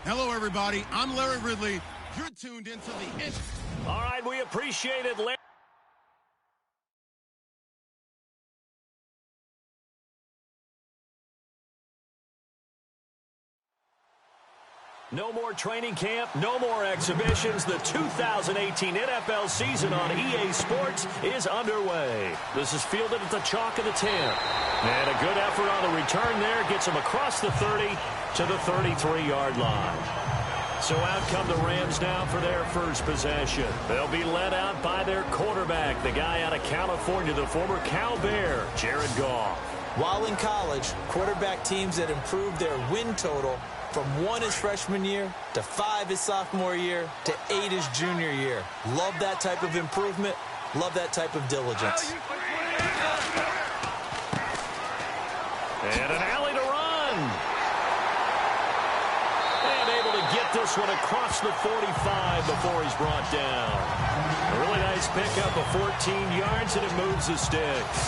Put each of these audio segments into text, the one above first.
Hello, everybody. I'm Larry Ridley. You're tuned into the... All right, we appreciate it, Larry. No more training camp, no more exhibitions. The 2018 NFL season on EA Sports is underway. This is fielded at the chalk of the 10. And a good effort on the return there gets him across the 30 to the 33-yard line. So out come the Rams now for their first possession. They'll be led out by their quarterback, the guy out of California, the former Cal Bear, Jared Goff. While in college, quarterback teams that improved their win total from 1 his freshman year to 5 his sophomore year to 8 his junior year. Love that type of improvement. Love that type of diligence. And an alley to run. And able to get this one across the 45 before he's brought down. A really nice pickup of 14 yards, and it moves the sticks.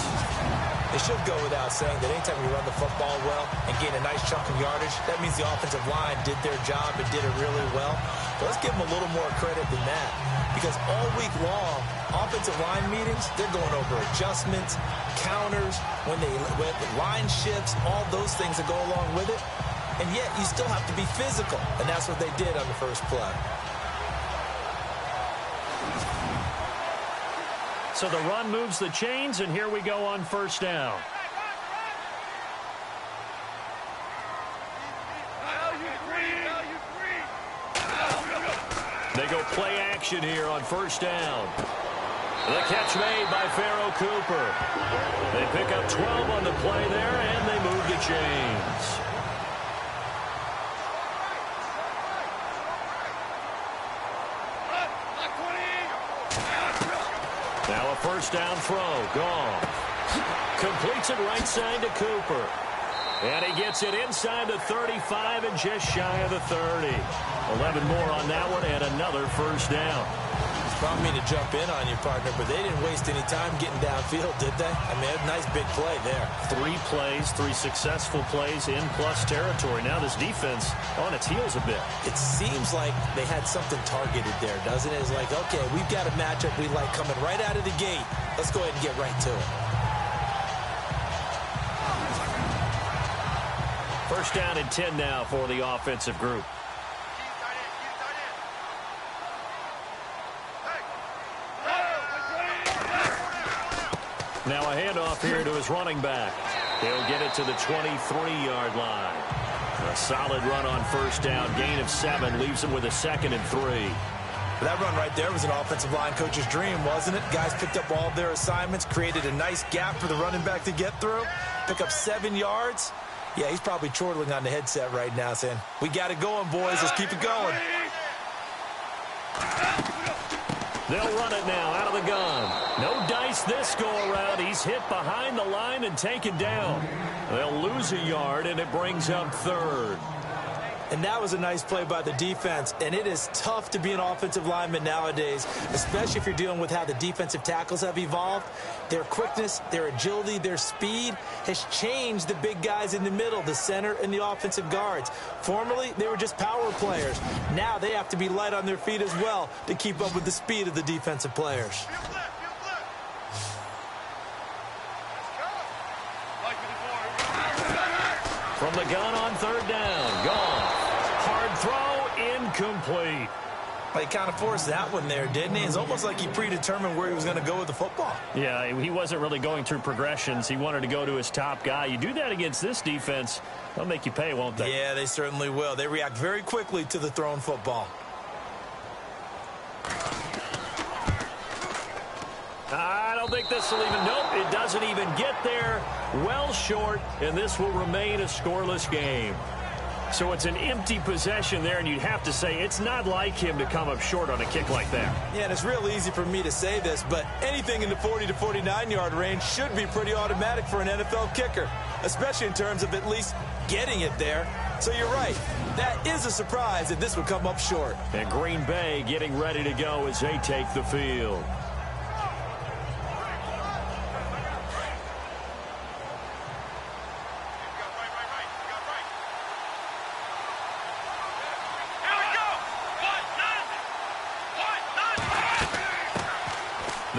It should go without saying that anytime you run the football well and gain a nice chunk of yardage, that means the offensive line did their job and did it really well. But let's give them a little more credit than that, because all week long, offensive line meetings, they're going over adjustments, counters, when line shifts, all those things that go along with it. And yet you still have to be physical, and that's what they did on the first play. So the run moves the chains, and here we go on first down. They go play action here on first down. The catch made by Pharoh Cooper. They pick up 12 on the play there, and they move the chains. Now a first down throw. Goff completes it right side to Cooper. And he gets it inside the 35 and just shy of the 30. 11 more on that one and another first down. Don't mean to jump in on you, partner, but they didn't waste any time getting downfield, did they? I mean, a nice big play there. 3 plays, 3 successful plays in plus territory. Now this defense on its heels a bit. It seems like they had something targeted there, doesn't it? It's like, okay, we've got a matchup we like coming right out of the gate. Let's go ahead and get right to it. First down and 10 now for the offensive group. Now a handoff here to his running back. He'll get it to the 23-yard line. A solid run on first down. Gain of 7 leaves him with a 2nd and 3. That run right there was an offensive line coach's dream, wasn't it? Guys picked up all their assignments, created a nice gap for the running back to get through, pick up 7 yards. Yeah, he's probably chortling on the headset right now saying, we got it going, boys. Let's keep it going. They'll run it now out of the gun. No dice this go-around. He's hit behind the line and taken down. They'll lose a yard, and it brings up 3rd. And that was a nice play by the defense. And it is tough to be an offensive lineman nowadays, especially if you're dealing with how the defensive tackles have evolved. Their quickness, their agility, their speed has changed the big guys in the middle, the center and the offensive guards. Formerly, they were just power players. Now they have to be light on their feet as well to keep up with the speed of the defensive players. From the gun on 3rd down. Goff. Hard throw, incomplete. He kind of forced that one there, didn't he? It's almost like he predetermined where he was going to go with the football. Yeah, he wasn't really going through progressions. He wanted to go to his top guy. You do that against this defense, they'll make you pay, won't they? Yeah, they certainly will. They react very quickly to the thrown football. I don't think this will even, nope, it doesn't even get there. Well short, and this will remain a scoreless game. So it's an empty possession there, and you'd have to say it's not like him to come up short on a kick like that. Yeah, and it's real easy for me to say this, but anything in the 40 to 49-yard range should be pretty automatic for an NFL kicker, especially in terms of at least getting it there. So you're right. That is a surprise that this would come up short. And Green Bay getting ready to go as they take the field.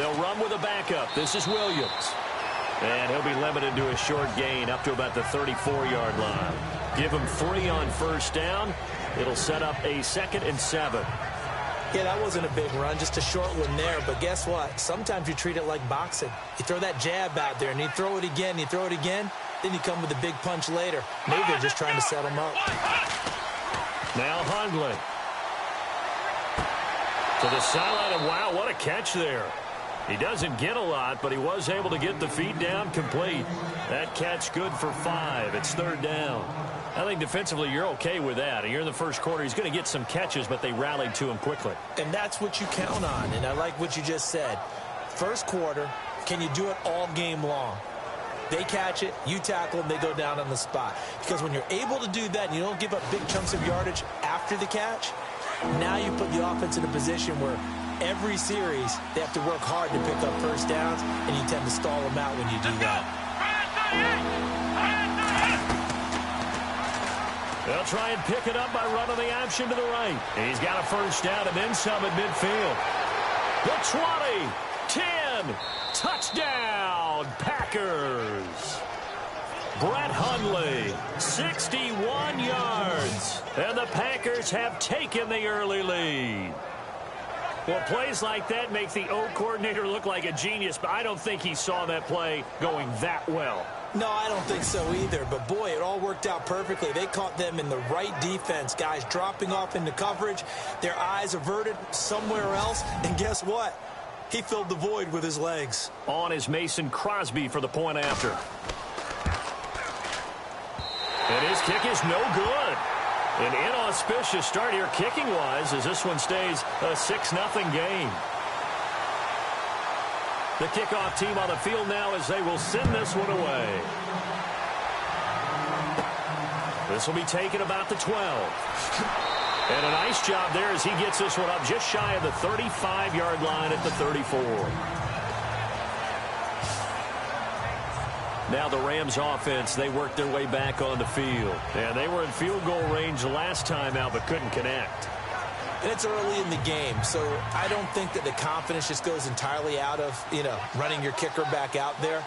They'll run with a backup. This is Williams. And he'll be limited to a short gain up to about the 34-yard line. Give him 3 on first down. It'll set up a 2nd and 7. Yeah, that wasn't a big run, just a short one there. But guess what? Sometimes you treat it like boxing. You throw that jab out there, and you throw it again, you throw it again, then you come with a big punch later. Maybe they're just trying to set him up. Now Hundley. To the sideline, and wow, what a catch there. He doesn't get a lot, but he was able to get the feet down complete. That catch good for 5. It's 3rd down. I think defensively you're okay with that. You're in the first quarter. He's going to get some catches, but they rallied to him quickly. And that's what you count on, and I like what you just said. First quarter, can you do it all game long? They catch it, you tackle them, they go down on the spot. Because when you're able to do that and you don't give up big chunks of yardage after the catch, now you put the offense in a position where every series they have to work hard to pick up first downs, and you tend to stall them out when you do that. They'll try and pick it up by running the option to the right. He's got a first down and then some at midfield. The 20, 10, touchdown, Packers. Brett Hundley, 61 yards. And the Packers have taken the early lead. Well, plays like that make the O coordinator look like a genius, but I don't think he saw that play going that well. No, I don't think so either. But, boy, it all worked out perfectly. They caught them in the right defense. Guys dropping off into coverage, their eyes averted somewhere else. And guess what? He filled the void with his legs. On is Mason Crosby for the point after. And his kick is no good. An inauspicious start here kicking-wise as this one stays a 6-0 game. The kickoff team on the field now as they will send this one away. This will be taken about the 12. And a nice job there as he gets this one up just shy of the 35-yard line at the 34. Now the Rams offense, they worked their way back on the field. And they were in field goal range last time out but couldn't connect. And it's early in the game, so I don't think that the confidence just goes entirely out of, running your kicker back out there.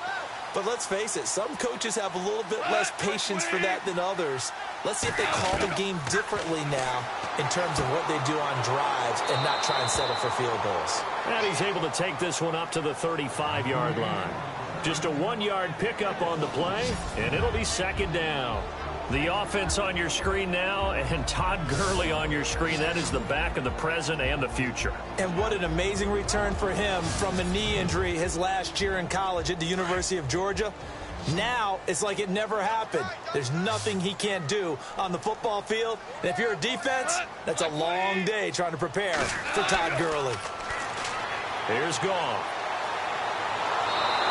But let's face it, some coaches have a little bit less patience for that than others. Let's see if they call the game differently now in terms of what they do on drives and not try and settle for field goals. And he's able to take this one up to the 35-yard line. Just a 1-yard pickup on the play, and it'll be 2nd down. The offense on your screen now, and Todd Gurley on your screen. That is the back of the present and the future. And what an amazing return for him from a knee injury his last year in college at the University of Georgia. Now it's like it never happened. There's nothing he can't do on the football field. And if you're a defense, that's a long day trying to prepare for Todd Gurley. Here's Goff.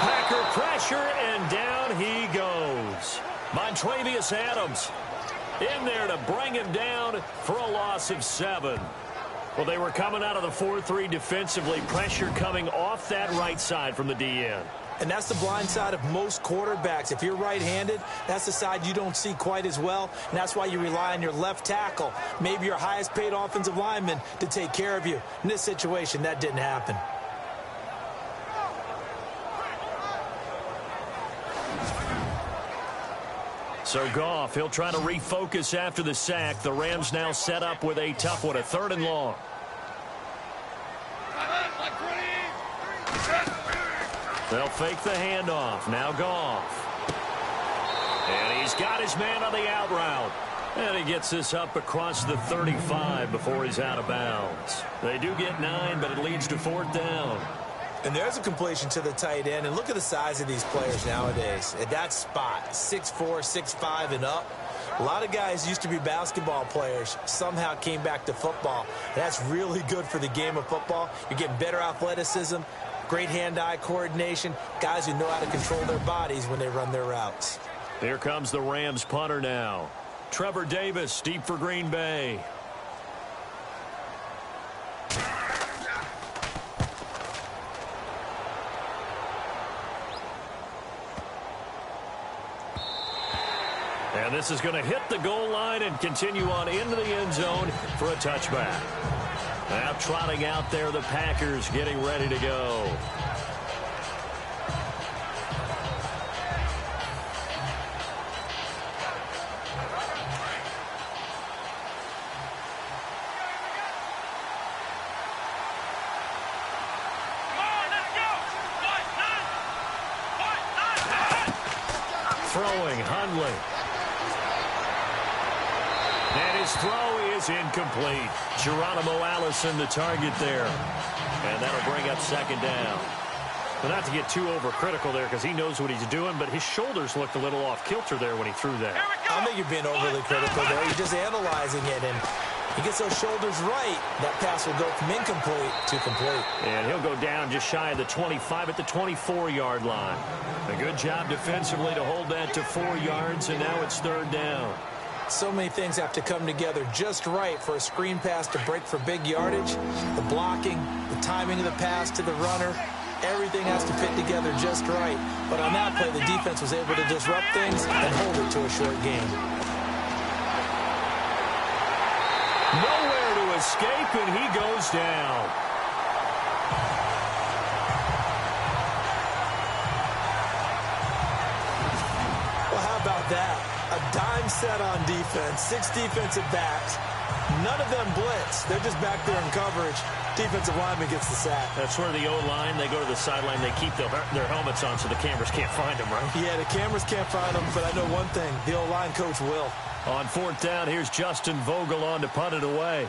Packer pressure, and down he goes. Montravius Adams in there to bring him down for a loss of 7. Well, they were coming out of the 4-3 defensively. Pressure coming off that right side from the DN. And that's the blind side of most quarterbacks. If you're right-handed, that's the side you don't see quite as well. And that's why you rely on your left tackle, maybe your highest-paid offensive lineman, to take care of you. In this situation, that didn't happen. So Goff, he'll try to refocus after the sack. The Rams now set up with a tough one, a 3rd and long. They'll fake the handoff. Now Goff. And he's got his man on the out route. And he gets this up across the 35 before he's out of bounds. They do get 9, but it leads to 4th down. And there's a completion to the tight end. And look at the size of these players nowadays. At that spot, 6'4", 6'5", and up. A lot of guys used to be basketball players, somehow came back to football. And that's really good for the game of football. You're getting better athleticism, great hand-eye coordination, guys who know how to control their bodies when they run their routes. Here comes the Rams punter now. Trevor Davis, deep for Green Bay. And this is going to hit the goal line and continue on into the end zone for a touchback. Now trotting out there, the Packers getting ready to go. Throwing, Hundley. And his throw is incomplete. Geronimo Allison the target there. And that'll bring up second down. Well, not to get too overcritical there because he knows what he's doing, but his shoulders looked a little off kilter there when he threw that. I don't think you're being overly critical there. You're just analyzing it, and he gets those shoulders right. That pass will go from incomplete to complete. And he'll go down just shy of the 25 at the 24-yard line. A good job defensively to hold that to 4 yards, and now it's third down. So many things have to come together just right for a screen pass to break for big yardage. The blocking, the timing of the pass to the runner, everything has to fit together just right. But on that play, the defense was able to disrupt things and hold it to a short game. Nowhere to escape, and he goes down. Well, how about that? A dime set on defense, 6 defensive backs. None of them blitz. They're just back there in coverage. Defensive lineman gets the sack. That's where the O-line, they go to the sideline, they keep their helmets on so the cameras can't find them, right? Yeah, the cameras can't find them, but I know one thing. The O-line coach will. On fourth down, here's Justin Vogel on to punt it away.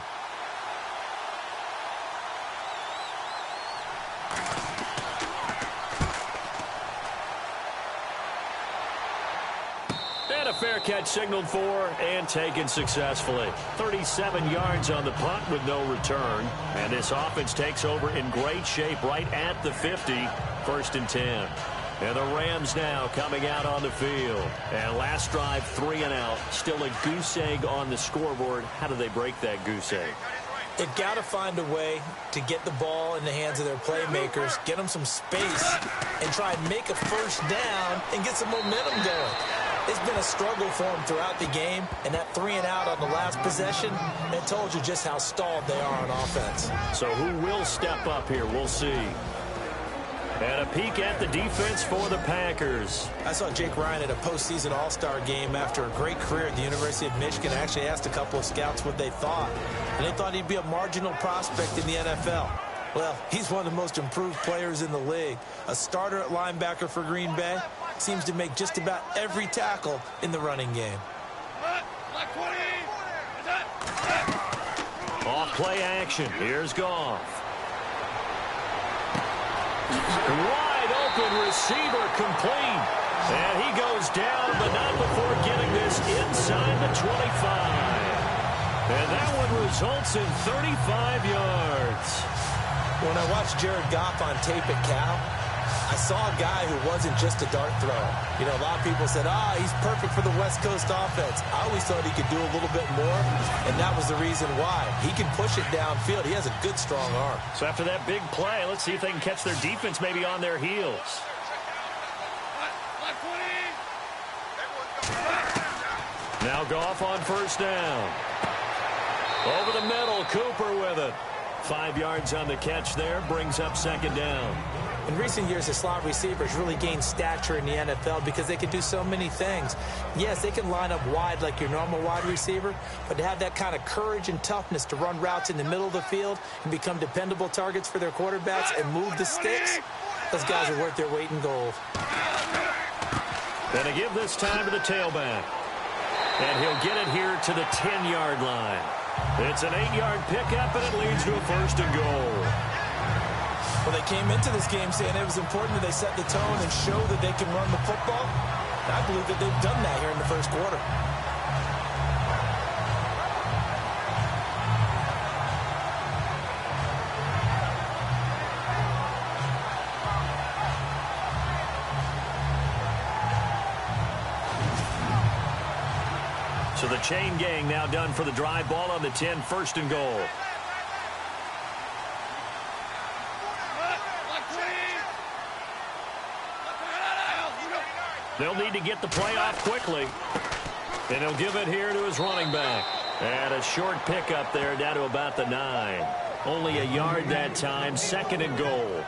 And a fair catch signaled for and taken successfully. 37 yards on the punt with no return. And this offense takes over in great shape right at the 50. 1st and 10. And the Rams now coming out on the field. And last drive, 3 and out. Still a goose egg on the scoreboard. How do they break that goose egg? They've got to find a way to get the ball in the hands of their playmakers, get them some space, and try and make a first down and get some momentum going. It's been a struggle for them throughout the game, and that 3 and out on the last possession, it told you just how stalled they are on offense. So who will step up here? We'll see. And a peek at the defense for the Packers. I saw Jake Ryan at a postseason All-Star game after a great career at the University of Michigan. I actually asked a couple of scouts what they thought, and they thought he'd be a marginal prospect in the NFL. Well, he's one of the most improved players in the league. A starter at linebacker for Green Bay. Seems to make just about every tackle in the running game. Off play action. Here's Goff. Wide open receiver complete. And he goes down, but not before getting this inside the 25. And that one results in 35 yards. When I watched Jared Goff on tape at Cal, I saw a guy who wasn't just a dart thrower. You know, a lot of people said, he's perfect for the West Coast offense. I always thought he could do a little bit more, and that was the reason why. He can push it downfield. He has a good, strong arm. So after that big play, let's see if they can catch their defense maybe on their heels. Now Goff on first down. Over the middle, Cooper with it. 5 yards on the catch there, brings up second down. In recent years, the slot receivers really gained stature in the NFL because they can do so many things. Yes, they can line up wide like your normal wide receiver, but to have that kind of courage and toughness to run routes in the middle of the field and become dependable targets for their quarterbacks and move the sticks, those guys are worth their weight in gold. Gonna give this time to the tailback. And he'll get it here to the 10-yard line. It's an 8-yard pickup, and it leads to a 1st and goal. Well, they came into this game saying it was important that they set the tone and show that they can run the football. And I believe that they've done that here in the first quarter. So the chain gang now done for the drive. Ball on the 10, 1st and goal. They'll need to get the play off quickly. And he'll give it here to his running back. And a short pickup there down to about the 9. Only a yard that time, 2nd and goal.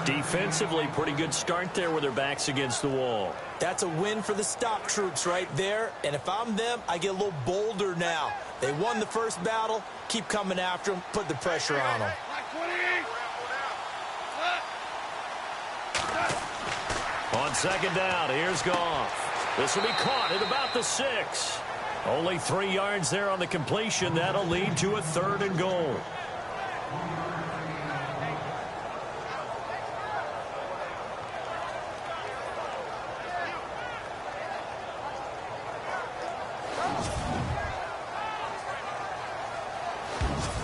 Defensively, pretty good start there with their backs against the wall. That's a win for the stop troops right there. And if I'm them, I get a little bolder now. They won the first battle. Keep coming after them. Put the pressure on them. On 2nd down, here's Goff. This will be caught at about the 6. Only 3 yards there on the completion. That'll lead to a 3rd and goal.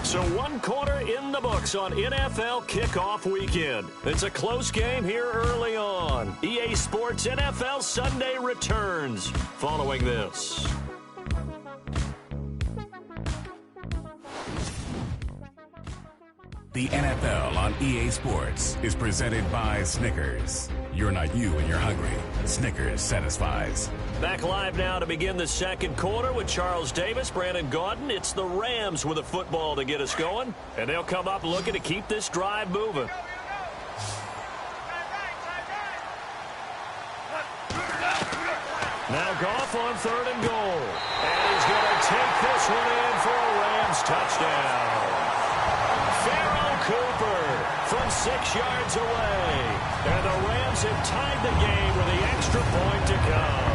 So 1 quarter in the books on NFL kickoff weekend. It's a close game here early on. EA Sports NFL Sunday returns following this. The NFL on EA Sports is presented by Snickers. You're not you when you're hungry. Snickers satisfies. Back live now to begin the 2nd quarter with Charles Davis, Brandon Gaudin. It's the Rams with a football to get us going, and they'll come up looking to keep this drive moving. Now Goff on 3rd and goal, and he's going to take this one in for a Rams touchdown. Pharoh Cooper from 6 yards away. And the Rams have tied the game with the extra point to come.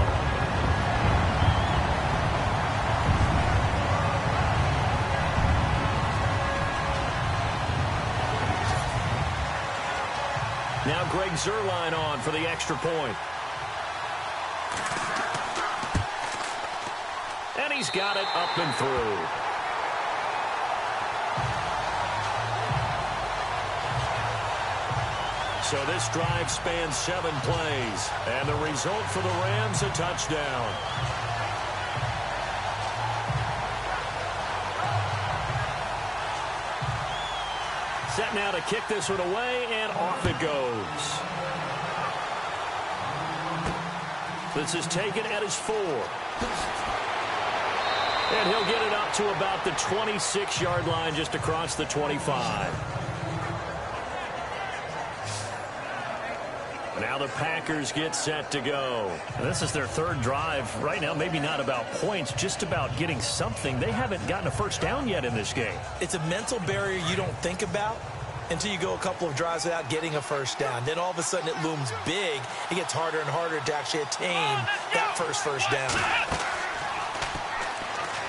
Now Greg Zuerlein on for the extra point. And he's got it up and through. So this drive spans 7 plays, and the result for the Rams, a touchdown. Set now to kick this one away, and off it goes. This is taken at his 4. And he'll get it up to about the 26-yard line, just across the 25. Now the Packers get set to go. This is their 3rd drive. Right now, maybe not about points, just about getting something. They haven't gotten a first down yet in this game. It's a mental barrier you don't think about until you go a couple of drives without getting a first down. Then all of a sudden it looms big. It gets harder and harder to actually attain that first down.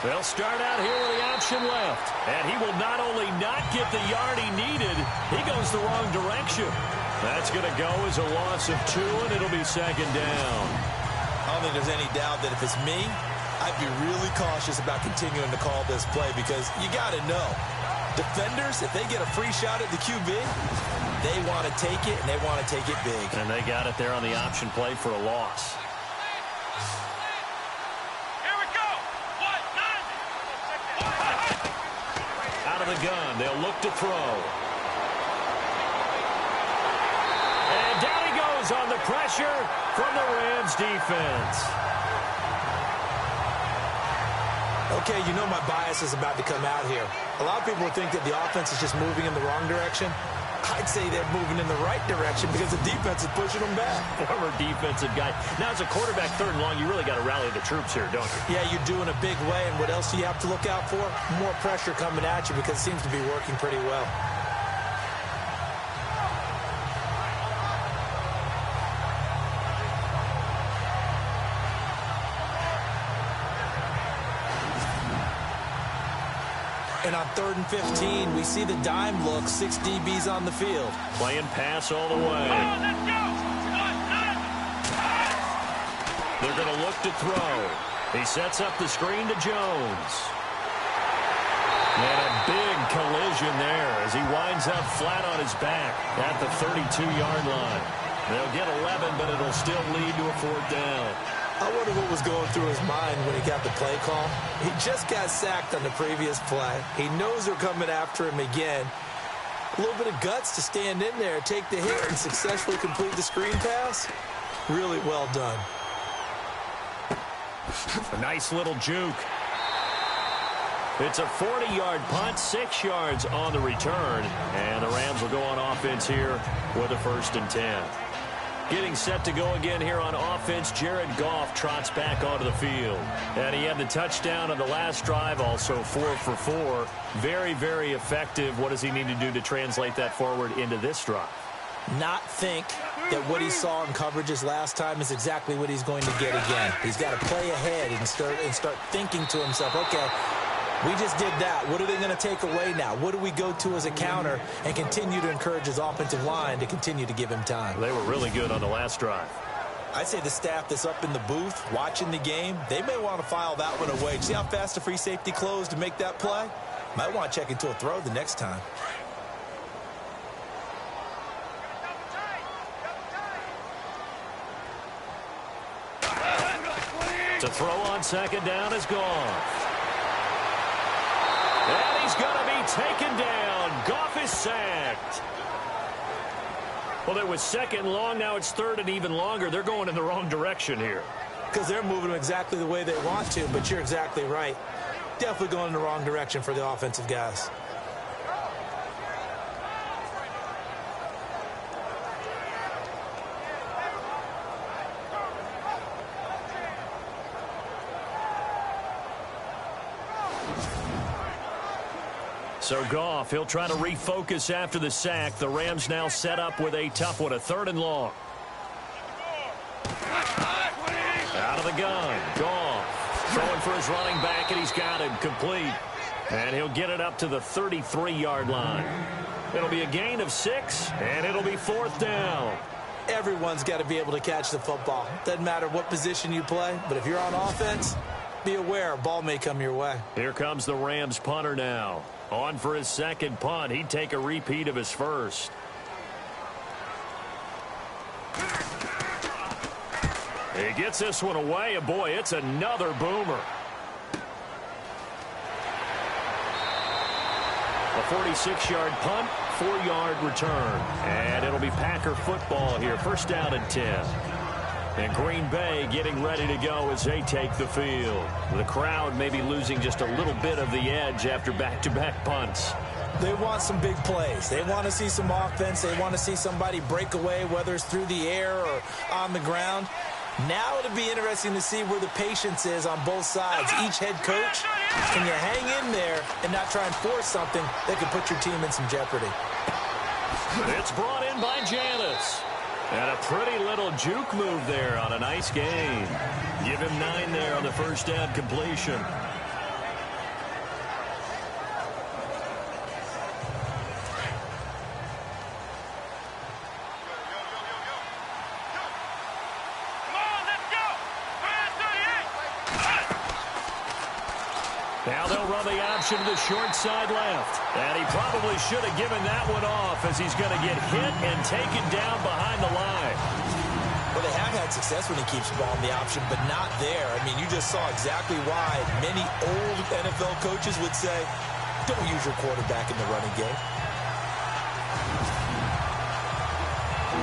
They'll start out here with the option left. And he will not only not get the yard he needed, he goes the wrong direction. That's going to go as a loss of 2, and it'll be 2nd down. I don't think there's any doubt that if it's me, I'd be really cautious about continuing to call this play because you got to know, defenders, if they get a free shot at the QB, they want to take it, and they want to take it big. And they got it there on the option play for a loss. Here we go. Out of the gun, they'll look to throw. Down he goes on the pressure from the Rams defense. Okay, you know my bias is about to come out here. A lot of people would think that the offense is just moving in the wrong direction. I'd say they're moving in the right direction because the defense is pushing them back. Former defensive guy. Now, as a quarterback 3rd and long, you really got to rally the troops here, don't you? Yeah, you do in a big way. And what else do you have to look out for? More pressure coming at you because it seems to be working pretty well. And on 3rd and 15, we see the dime look, 6 DBs on the field. Playing pass all the way. They're going to look to throw. He sets up the screen to Jones. And a big collision there as he winds up flat on his back at the 32-yard line. They'll get 11, but it'll still lead to a 4th down. I wonder what was going through his mind when he got the play call. He just got sacked on the previous play. He knows they're coming after him again. A little bit of guts to stand in there, take the hit, and successfully complete the screen pass. Really well done. A nice little juke. It's a 40-yard punt, 6 yards on the return. And the Rams will go on offense here with a 1st and 10. Getting set to go again here on offense, Jared Goff trots back onto the field. And he had the touchdown on the last drive, also 4 for 4. Very, very effective. What does he need to do to translate that forward into this drive? not think that what he saw in coverages last time is exactly what he's going to get again. He's got to play ahead and start thinking to himself, okay, we just did that. What are they going to take away now? What do we go to as a counter, and continue to encourage his offensive line to continue to give him time? They were really good on the last drive. I'd say the staff that's up in the booth watching the game, they may want to file that one away. See how fast the free safety closed to make that play? Might want to check into a throw the next time. To throw on second down is Goff. And he's going to be taken down. Goff is sacked. Well, it was second and long. Now it's third and even longer. They're going in the wrong direction here. Because they're moving them exactly the way they want to, but you're exactly right. Definitely going in the wrong direction for the offensive guys. So Goff, he'll try to refocus after the sack. The Rams now set up with a tough one, a third and long. Out of the gun, Goff throwing for his running back, and he's got him complete. And he'll get it up to the 33-yard line. It'll be a gain of 6, and it'll be fourth down. Everyone's got to be able to catch the football. Doesn't matter what position you play, but if you're on offense, be aware a ball may come your way. Here comes the Rams punter now. On for his second punt. He'd take a repeat of his first. He gets this one away, and boy, it's another boomer. A 46-yard punt, 4-yard return. And it'll be Packer football here. First down and 10. And Green Bay getting ready to go as they take the field. The crowd maybe losing just a little bit of the edge after back-to-back punts. They want some big plays. They want to see some offense. They want to see somebody break away, whether it's through the air or on the ground. Now it'll be interesting to see where the patience is on both sides. Each head coach, can you hang in there and not try and force something that could put your team in some jeopardy? It's brought in by Janis. And a pretty little juke move there on a nice gain. Give him 9 there on the first down completion. Now they'll run the option to the short side left. And he probably should have given that one off, as he's going to get hit and taken down behind the line. Well, they have had success when he keeps the ball in the option, but not there. I mean, you just saw exactly why many old NFL coaches would say, don't use your quarterback in the running game.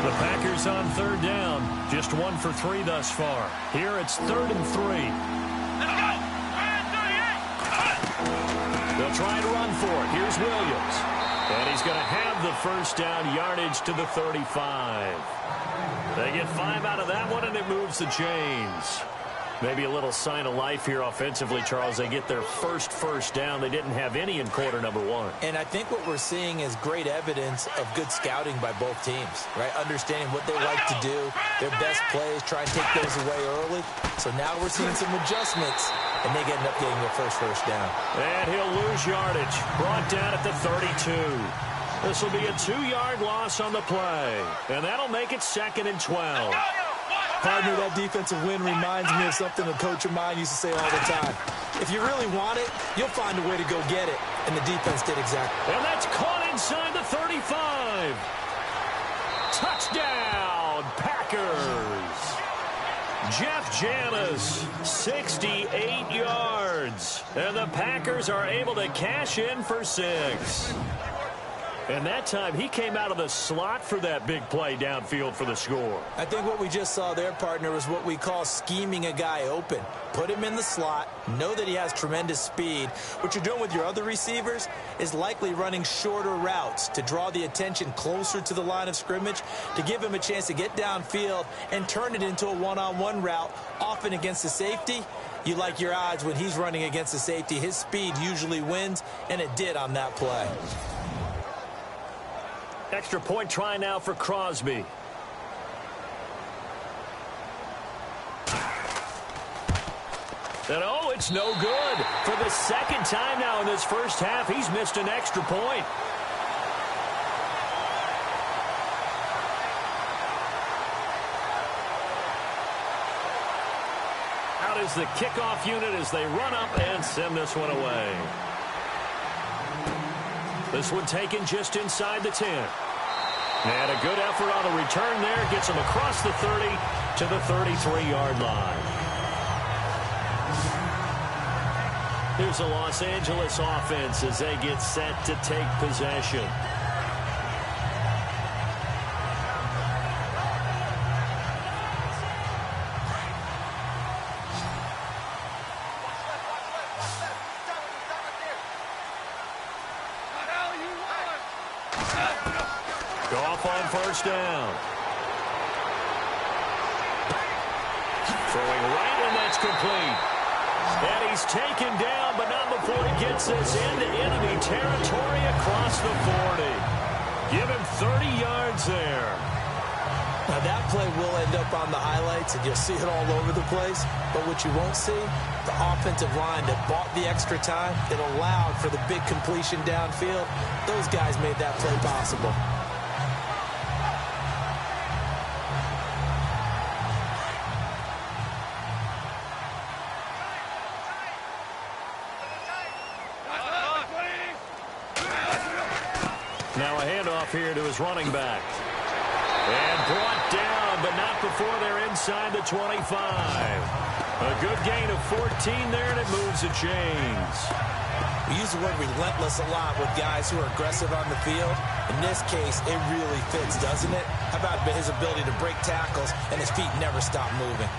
The Packers on third down. Just 1 for 3 thus far. Here it's 3rd and 3. They'll try and run for it. Here's Williams. And he's going to have the first down, yardage to the 35. They get 5 out of that one, and it moves the chains. Maybe a little sign of life here offensively, Charles. They get their first down. They didn't have any in quarter number 1. And I think what we're seeing is great evidence of good scouting by both teams, right? Understanding what they like to do, their best plays, try and take those away early. So now we're seeing some adjustments, and they end up getting their first down. And he'll lose yardage. Brought down at the 32. This will be a 2-yard loss on the play. And that'll make it 2nd and 12. Partner, that defensive win reminds me of something a coach of mine used to say all the time. If you really want it, you'll find a way to go get it. And the defense did exactly. And that's caught inside the 35. Touchdown, Packers. Jeff Janis, 68 yards. And the Packers are able to cash in for 6. And that time, he came out of the slot for that big play downfield for the score. I think what we just saw there, partner, is what we call scheming a guy open. Put him in the slot, know that he has tremendous speed. What you're doing with your other receivers is likely running shorter routes to draw the attention closer to the line of scrimmage, to give him a chance to get downfield and turn it into a one-on-one route, often against the safety. You like your odds when he's running against the safety. His speed usually wins, and it did on that play. Extra point try now for Crosby. And oh, it's no good. For the second time now in this first half, he's missed an extra point. Out is the kickoff unit as they run up and send this one away. This one taken just inside the 10. And a good effort on the return there. Gets him across the 30 to the 33-yard line. Here's the Los Angeles offense as they get set to take possession. Goff on first down. Throwing right, and that's complete. And he's taken down, but not before he gets this into enemy territory across the 40. Give him 30 yards there. Now that play will end up on the highlights, and you'll see it all over the place. But what you won't see, the offensive line that bought the extra time, that allowed for the big completion downfield, those guys made that play possible. Now a handoff here to his running back. And brought down, but not before they're inside the 25. A good gain of 14 there, and it moves the chains. We use the word relentless a lot with guys who are aggressive on the field. In this case, it really fits, doesn't it? How about his ability to break tackles and his feet never stop moving?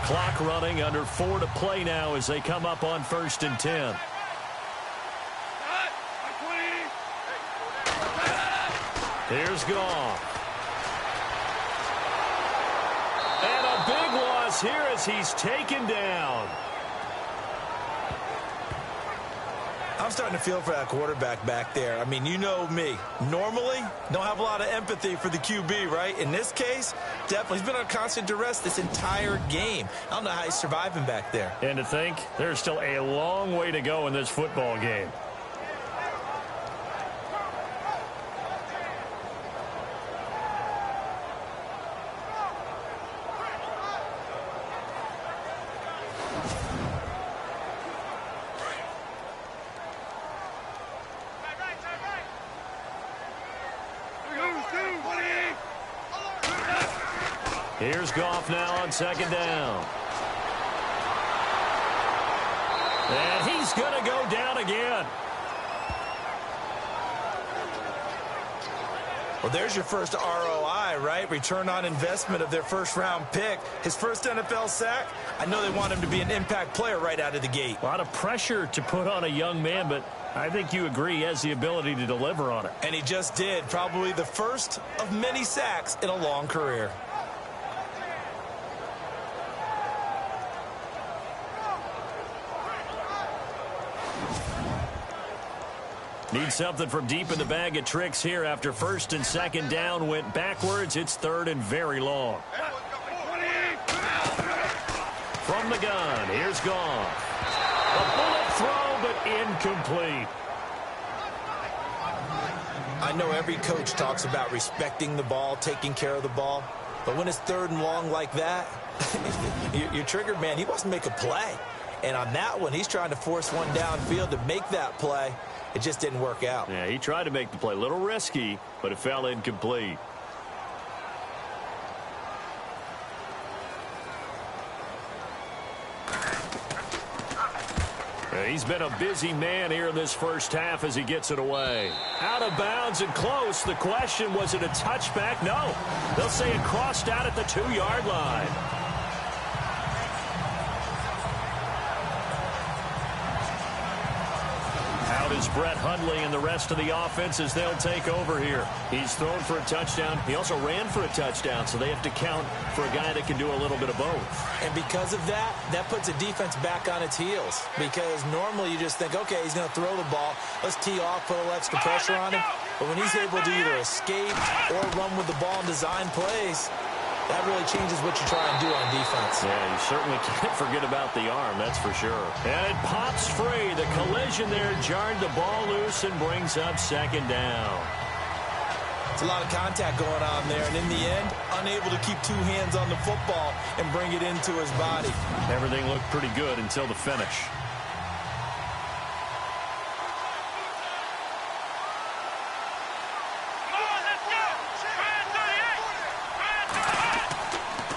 Clock running, under 4 to play now as they come up on 1st and 10. Here's Goff. And a big loss here as he's taken down. I'm starting to feel for that quarterback back there. I mean, you know me. Normally, don't have a lot of empathy for the QB, right? In this case, definitely. He's been on constant duress this entire game. I don't know how he's surviving back there. And to think, there's still a long way to go in this football game. Here's Goff now on 2nd down. And he's going to go down again. Well, there's your first ROI, right? Return on investment of their first-round pick. His first NFL sack. I know they want him to be an impact player right out of the gate. A lot of pressure to put on a young man, but I think you agree he has the ability to deliver on it. And he just did. Probably the first of many sacks in a long career. Need something from deep in the bag of tricks here after 1st and 2nd down went backwards. It's 3rd and very long. From the gun, here's Goff. A bullet throw, but incomplete. I know every coach talks about respecting the ball, taking care of the ball. But when it's 3rd and long like that, your trigger man, he wants to make a play. And on that one, he's trying to force one downfield to make that play. It just didn't work out. Yeah, he tried to make the play a little risky, but it fell incomplete. He's been a busy man here in this first half as he gets it away. Out of bounds and close. The question, was it a touchback? No. They'll say it crossed out at the 2-yard line. Out is Brett Hundley and the rest of the offense as they'll take over here. He's thrown for a touchdown. He also ran for a touchdown, so they have to count for a guy that can do a little bit of both. And because of that, that puts a defense back on its heels. Because normally you just think, okay, he's going to throw the ball. Let's tee off, put a little extra pressure on him. But when he's able to either escape or run with the ball and design plays, that really changes what you try and do on defense. Yeah, you certainly can't forget about the arm, that's for sure. And it pops free. The collision there jarred the ball loose and brings up second down. It's a lot of contact going on there, and in the end, unable to keep two hands on the football and bring it into his body. Everything looked pretty good until the finish.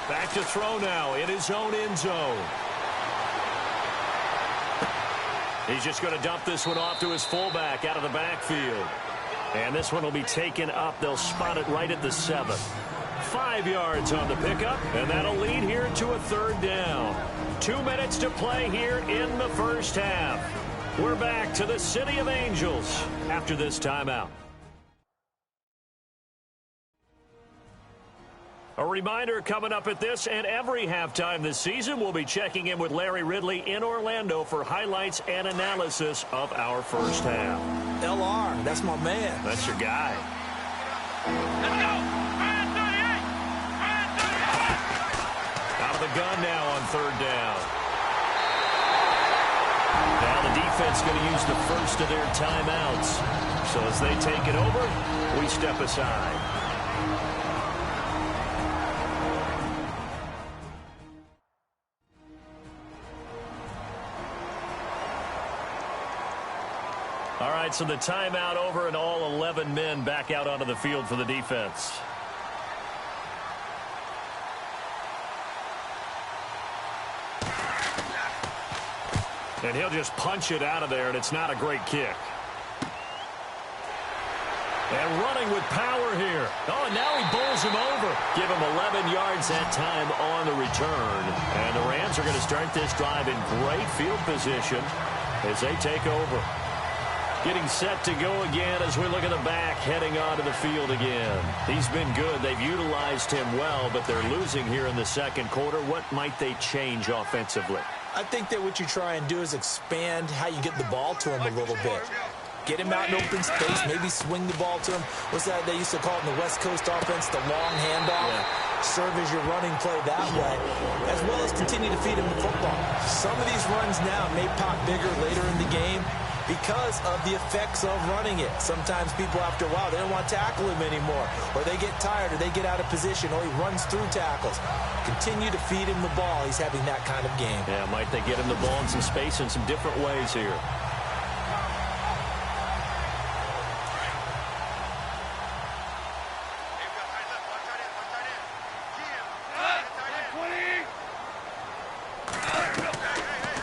Back to throw now in his own end zone. He's just going to dump this one off to his fullback out of the backfield. And this one will be taken up. They'll spot it right at the 7. 5 yards on the pickup, and that'll lead here to a third down. 2 minutes to play here in the first half. We're back to the City of Angels after this timeout. A reminder coming up at this and every halftime this season, we'll be checking in with Larry Ridley in Orlando for highlights and analysis of our first half. LR, that's my man. That's your guy. Let's go! Out of the gun now on third down. Now the defense going to use the first of their timeouts. So as they take it over, we step aside. All right, so the timeout over and all 11 men back out onto the field for the defense. And he'll just punch it out of there, and it's not a great kick. And running with power here. Oh, and now he bowls him over. Give him 11 yards that time on the return. And the Rams are going to start this drive in great field position as they take over. Getting set to go again as we look at the back, heading onto the field again. He's been good. They've utilized him well, but they're losing here in the second quarter. What might they change offensively? I think that what you try and do is expand how you get the ball to him a little bit. Get him out in open space, maybe swing the ball to him. What's that they used to call it in the West Coast offense, the long handoff? Yeah. Serve as your running play that way, as well as continue to feed him the football. Some of these runs now may pop bigger later in the game because of the effects of running it. Sometimes people, after a while, they don't want to tackle him anymore, or they get tired, or they get out of position, or he runs through tackles. Continue to feed him the ball. He's having that kind of game. Yeah, might they get him the ball in some space in some different ways here.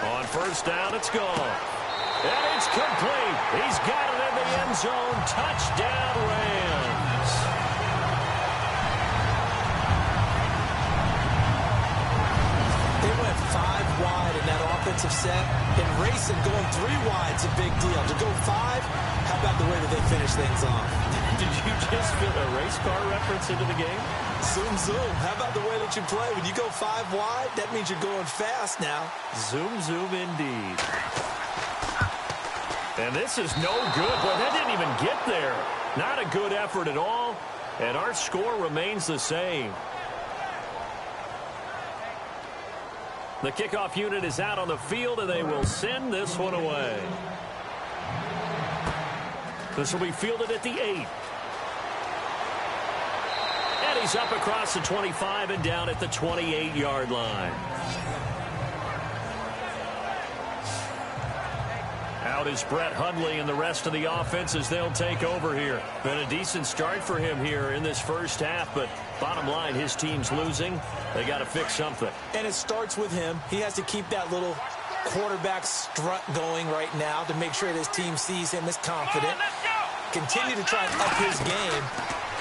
On first down, it's gone. And it's complete. He's got it in the end zone. Touchdown, Rams. They went 5 wide in that offensive set. And racing going 3 wide is a big deal. To go 5, how about the way that they finish things off? Did you just fit a race car reference into the game? Zoom, zoom. How about the way that you play? When you go 5 wide, that means you're going fast now. Zoom, zoom indeed. And this is no good. Boy, that didn't even get there. Not a good effort at all. And our score remains the same. The kickoff unit is out on the field, and they will send this one away. This will be fielded at the 8. And he's up across the 25 and down at the 28-yard line. Out is Brett Hundley and the rest of the offense as they'll take over here. Been a decent start for him here in this first half, but bottom line, his team's losing. They got to fix something. And it starts with him. He has to keep that little quarterback strut going right now to make sure that his team sees him as confident. Continue to try and up his game,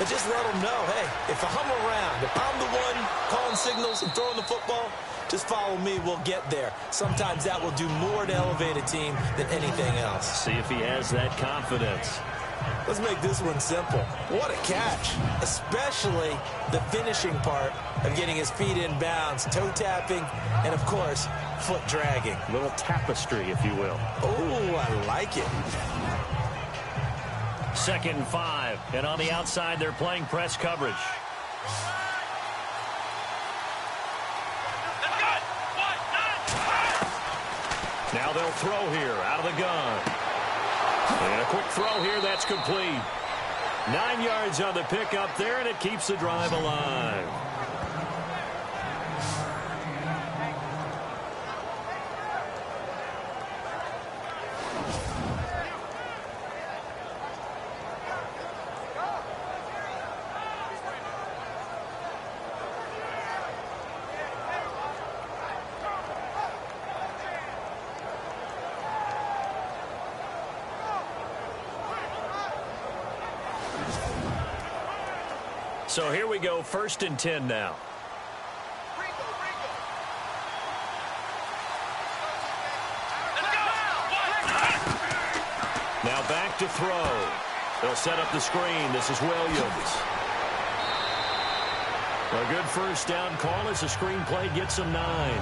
but just let him know, hey, if I'm around, if I'm the one calling signals and throwing the football, Just follow me, we'll get there. Sometimes that will do more to elevate a team than anything else. See if he has that confidence. Let's make this one simple. What a catch, especially the finishing part of getting his feet in bounds, toe tapping, and of course, foot dragging. A little tapestry, if you will. Oh, I like it. 2nd and 5, and on the outside, they're playing press coverage. Now they'll throw here out of the gun. And a quick throw here, that's complete. 9 yards on the pickup there, and it keeps the drive alive. So here we go, 1st and 10 now. Now back to throw. They'll set up the screen. This is Williams. A good first down call as the screen play gets them 9.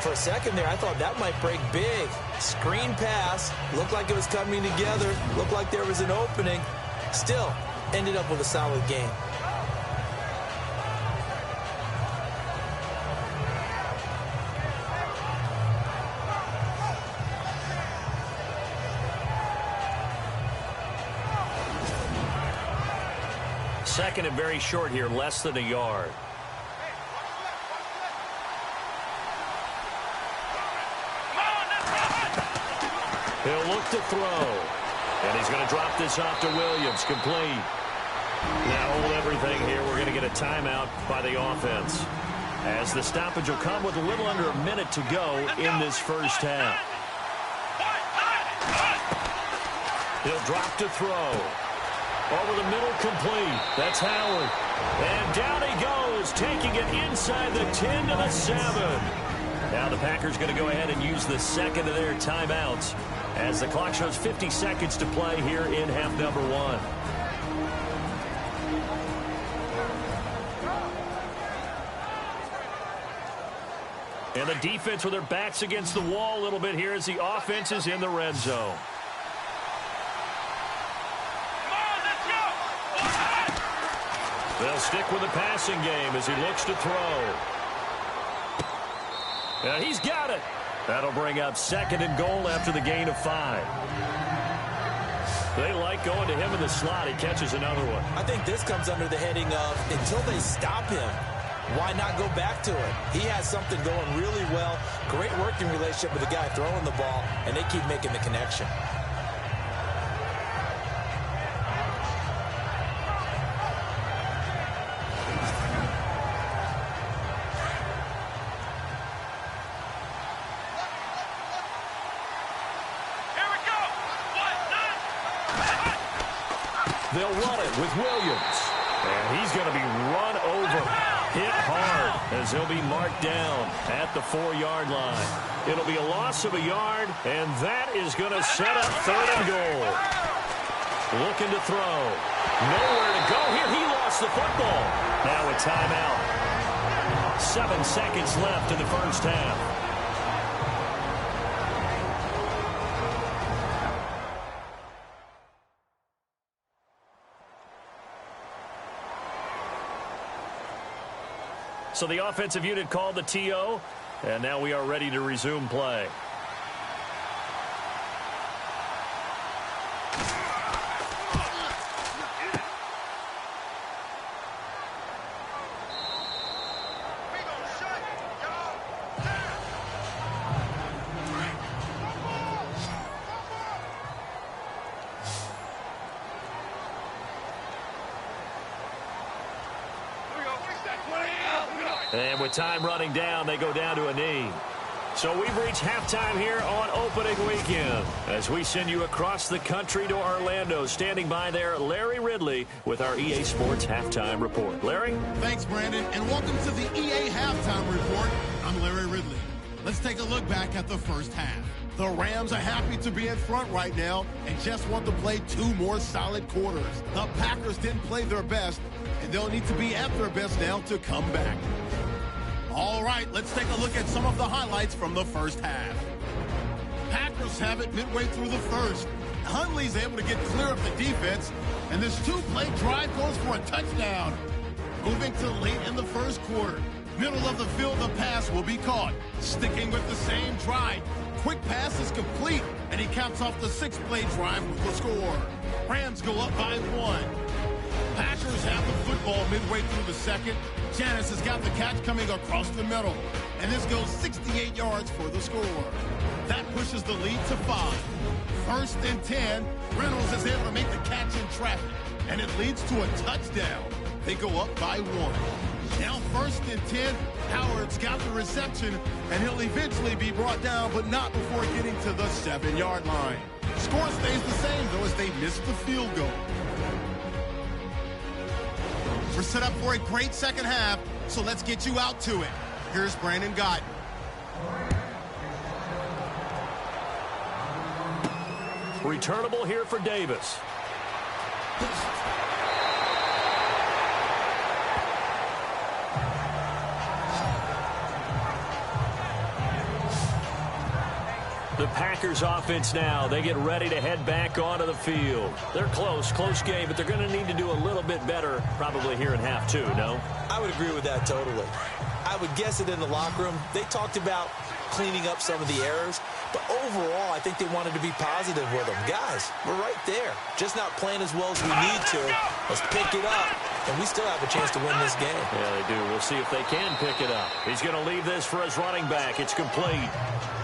For a second there, I thought that might break big. Screen pass. Looked like it was coming together. Looked like there was an opening. Still, ended up with a solid game. Second and very short here, less than a yard. He'll look to throw. And he's going to drop this off to Williams. Complete. Now hold everything here. We're going to get a timeout by the offense, as the stoppage will come with a little under a minute to go in this first half. He'll drop to throw. Over the middle, complete. That's Howard. And down he goes, taking it inside the 10 to the 7. Now the Packers going to go ahead and use the second of their timeouts, as the clock shows 50 seconds to play here in half number 1. And the defense with their backs against the wall a little bit here as the offense is in the red zone. They'll stick with the passing game as he looks to throw. And he's got it. That'll bring up 2nd and goal after the gain of 5. They like going to him in the slot. He catches another one. I think this comes under the heading of, until they stop him, why not go back to it? He has something going really well. Great working relationship with the guy throwing the ball, and they keep making the connection. They'll run it with Williams. And he's going to be run over, hit hard, as he'll be marked down at the 4-yard line. It'll be a loss of a yard, and that is going to set up 3rd and goal. Looking to throw. Nowhere to go here. He lost the football. Now a timeout. 7 seconds left in the first half. So the offensive unit called the TO, and now we are ready to resume play. And with time running down, they go down to a knee. So we've reached halftime here on opening weekend as we send you across the country to Orlando. Standing by there, Larry Ridley with our EA Sports Halftime Report. Larry? Thanks, Brandon, and welcome to the EA Halftime Report. I'm Larry Ridley. Let's take a look back at the first half. The Rams are happy to be in front right now and just want to play 2 more solid quarters. The Packers didn't play their best, and they'll need to be at their best now to come back. All right, let's take a look at some of the highlights from the first half. Packers have it midway through the first. Hundley's able to get clear of the defense, and this 2-play drive goes for a touchdown. Moving to late in the first quarter. Middle of the field, the pass will be caught. Sticking with the same drive. Quick pass is complete, and he caps off the 6-play drive with the score. Rams go up by 1. Packers have the football midway through the second. Janis has got the catch coming across the middle. And this goes 68 yards for the score. That pushes the lead to 5. First and 10. Reynolds is able to make the catch in traffic. And it leads to a touchdown. They go up by 1. Now first and 10. Howard's got the reception. And he'll eventually be brought down, but not before getting to the 7-yard line. Score stays the same, though, as they miss the field goal. We're set up for a great second half, so let's get you out to it. Here's Brandon Gott. Returnable here for Davis. The Packers offense now, they get ready to head back onto the field. They're close game, but they're going to need to do a little bit better probably here in half 2, no? I would agree with that totally. I would guess it in the locker room. They talked about cleaning up some of the errors, but overall, I think they wanted to be positive with them. Guys, we're right there. Just not playing as well as we need to. Let's pick it up, and we still have a chance to win this game. Yeah, they do. We'll see if they can pick it up. He's going to leave this for his running back. It's complete.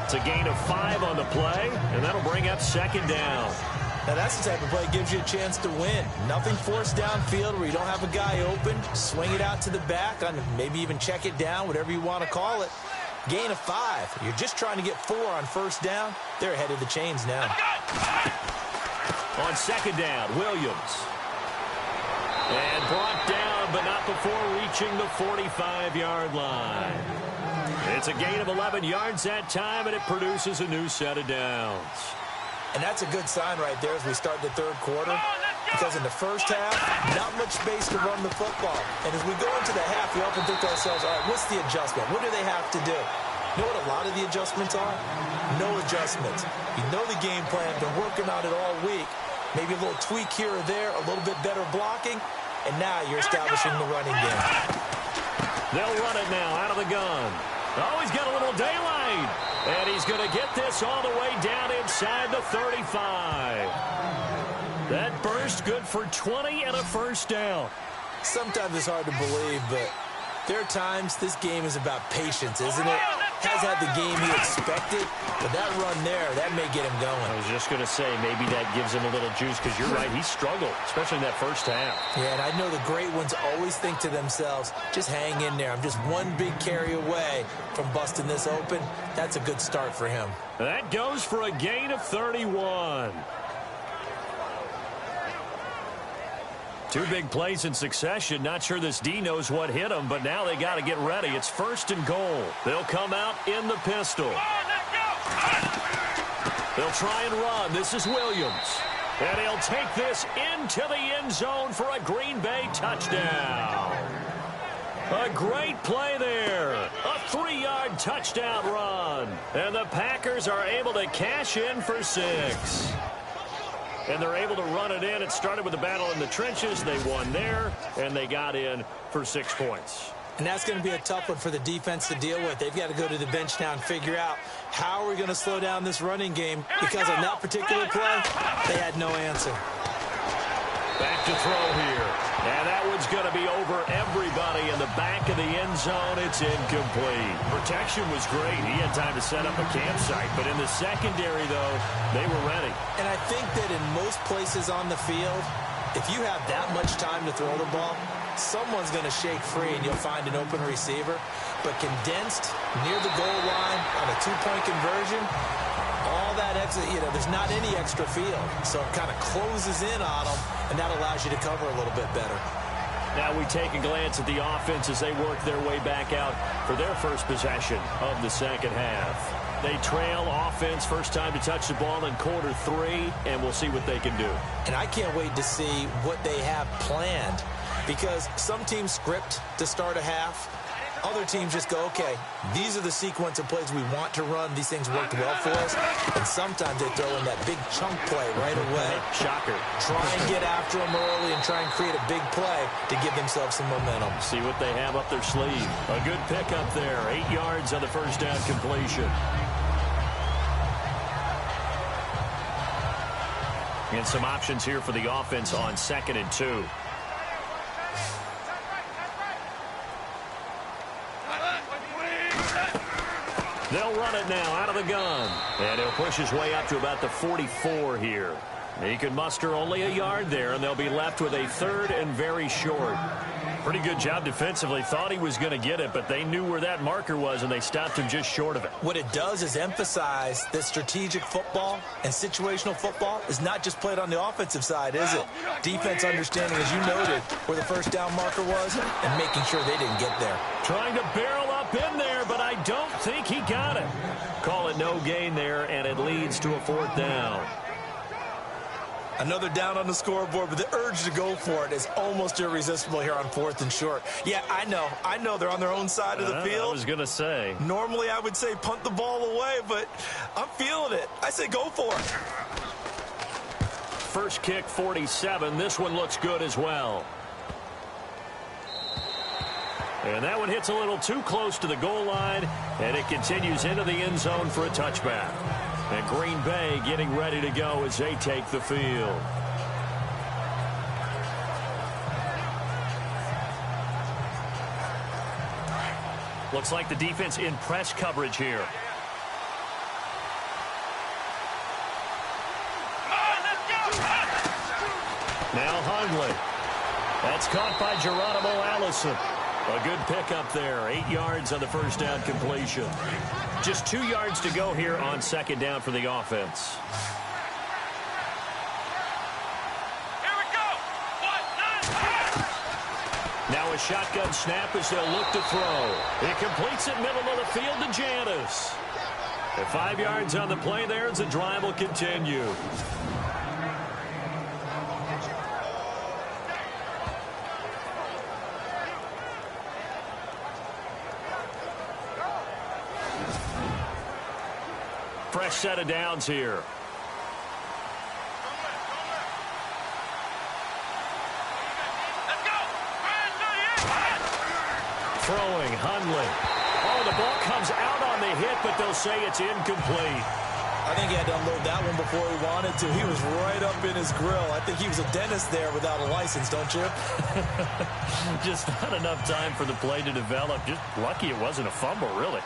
It's a gain of 5 on the play, and that'll bring up second down. Now, that's the type of play that gives you a chance to win. Nothing forced downfield where you don't have a guy open. Swing it out to the back, maybe even check it down, whatever you want to call it. Gain of 5. You're just trying to get 4 on first down. They're ahead of the chains now. On second down, Williams. And brought down, but not before reaching the 45-yard line. It's a gain of 11 yards that time, and it produces a new set of downs. And that's a good sign right there as we start the third quarter, because in the first half, not much space to run the football. And as we go into the half, we often think to ourselves, all right, what's the adjustment? What do they have to do? You know what a lot of the adjustments are? No adjustments. You know the game plan, been working on it all week. Maybe a little tweak here or there, a little bit better blocking, and now you're establishing the running game. They'll run it now out of the gun. Oh, he's got a little daylight. And he's going to get this all the way down inside the 35. That burst good for 20 and a first down. Sometimes it's hard to believe, but there are times this game is about patience, isn't it? Has had the game he expected, but that run there, that may get him going. I was just going to say, maybe that gives him a little juice, because you're right, he struggled, especially in that first half. Yeah, and I know the great ones always think to themselves, just hang in there. I'm just one big carry away from busting this open. That's a good start for him. That goes for a gain of 31. 2 big plays in succession. Not sure this D knows what hit him, but now they got to get ready. It's first and goal. They'll come out in the pistol. They'll try and run. This is Williams. And he'll take this into the end zone for a Green Bay touchdown. A great play there. A 3-yard touchdown run. And the Packers are able to cash in for 6. And they're able to run it in. It started with the battle in the trenches. They won there, and they got in for 6 points. And that's going to be a tough one for the defense to deal with. They've got to go to the bench now and figure out how are we going to slow down this running game, because on that particular play, they had no answer. Back to throw here. And that one's going to be over everybody in the back of the end zone. It's incomplete. Protection was great. He had time to set up a campsite. But in the secondary, though, they were ready. And I think that in most places on the field, if you have that much time to throw the ball, someone's going to shake free and you'll find an open receiver. But condensed near the goal line on a two-point conversion, all that extra, there's not any extra field. So it kind of closes in on them, and that allows you to cover a little bit better. Now we take a glance at the offense as they work their way back out for their first possession of the second half. They trail offense, first time to touch the ball in quarter 3, and we'll see what they can do. And I can't wait to see what they have planned, because some teams script to start a half. Other teams just go, okay, these are the sequence of plays we want to run. These things worked well for us. And sometimes they throw in that big chunk play right away. Shocker. Try and get after them early and try and create a big play to give themselves some momentum. See what they have up their sleeve. A good pickup there. 8 yards on the first down completion. And some options here for the offense on 2nd and 2. They'll run it now out of the gun. And he'll push his way up to about the 44 here. He can muster only a yard there, and they'll be left with a 3rd and very short. Pretty good job defensively. Thought he was going to get it, but they knew where that marker was, and they stopped him just short of it. What it does is emphasize that strategic football and situational football is not just played on the offensive side, is it? Defense understanding, as you noted, where the first down marker was and making sure they didn't get there. Trying to barrel up in there, but I don't think he got it. Call it no gain there, and it leads to a 4th down. Another down on the scoreboard, but the urge to go for it is almost irresistible here on 4th and short. Yeah, I know they're on their own side of the field. I was going to say. Normally I would say punt the ball away, but I'm feeling it. I say go for it. First kick, 47. This one looks good as well. And that one hits a little too close to the goal line, and it continues into the end zone for a touchback. And Green Bay getting ready to go as they take the field. Looks like the defense in press coverage here. Now Hundley. That's caught by Geronimo Allison. A good pickup there. 8 yards on the first down completion. Just 2 yards to go here on 2nd down for the offense. Here we go. Now a shotgun snap as they'll look to throw. It completes it middle of the field to Janis. And 5 yards on the play there as the drive will continue. Fresh set of downs here. Let's go. Throwing, Hundley. Oh, the ball comes out on the hit, but they'll say it's incomplete. I think he had to unload that one before he wanted to. He was right up in his grill. I think he was a dentist there without a license, don't you? Just not enough time for the play to develop. Just lucky it wasn't a fumble, really.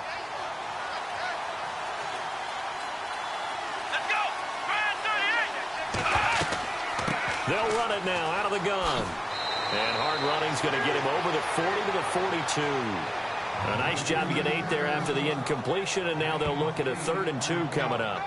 They'll run it now out of the gun. And hard running's going to get him over the 40 to the 42. A nice job to get 8 there after the incompletion, and now they'll look at a 3rd and 2 coming up.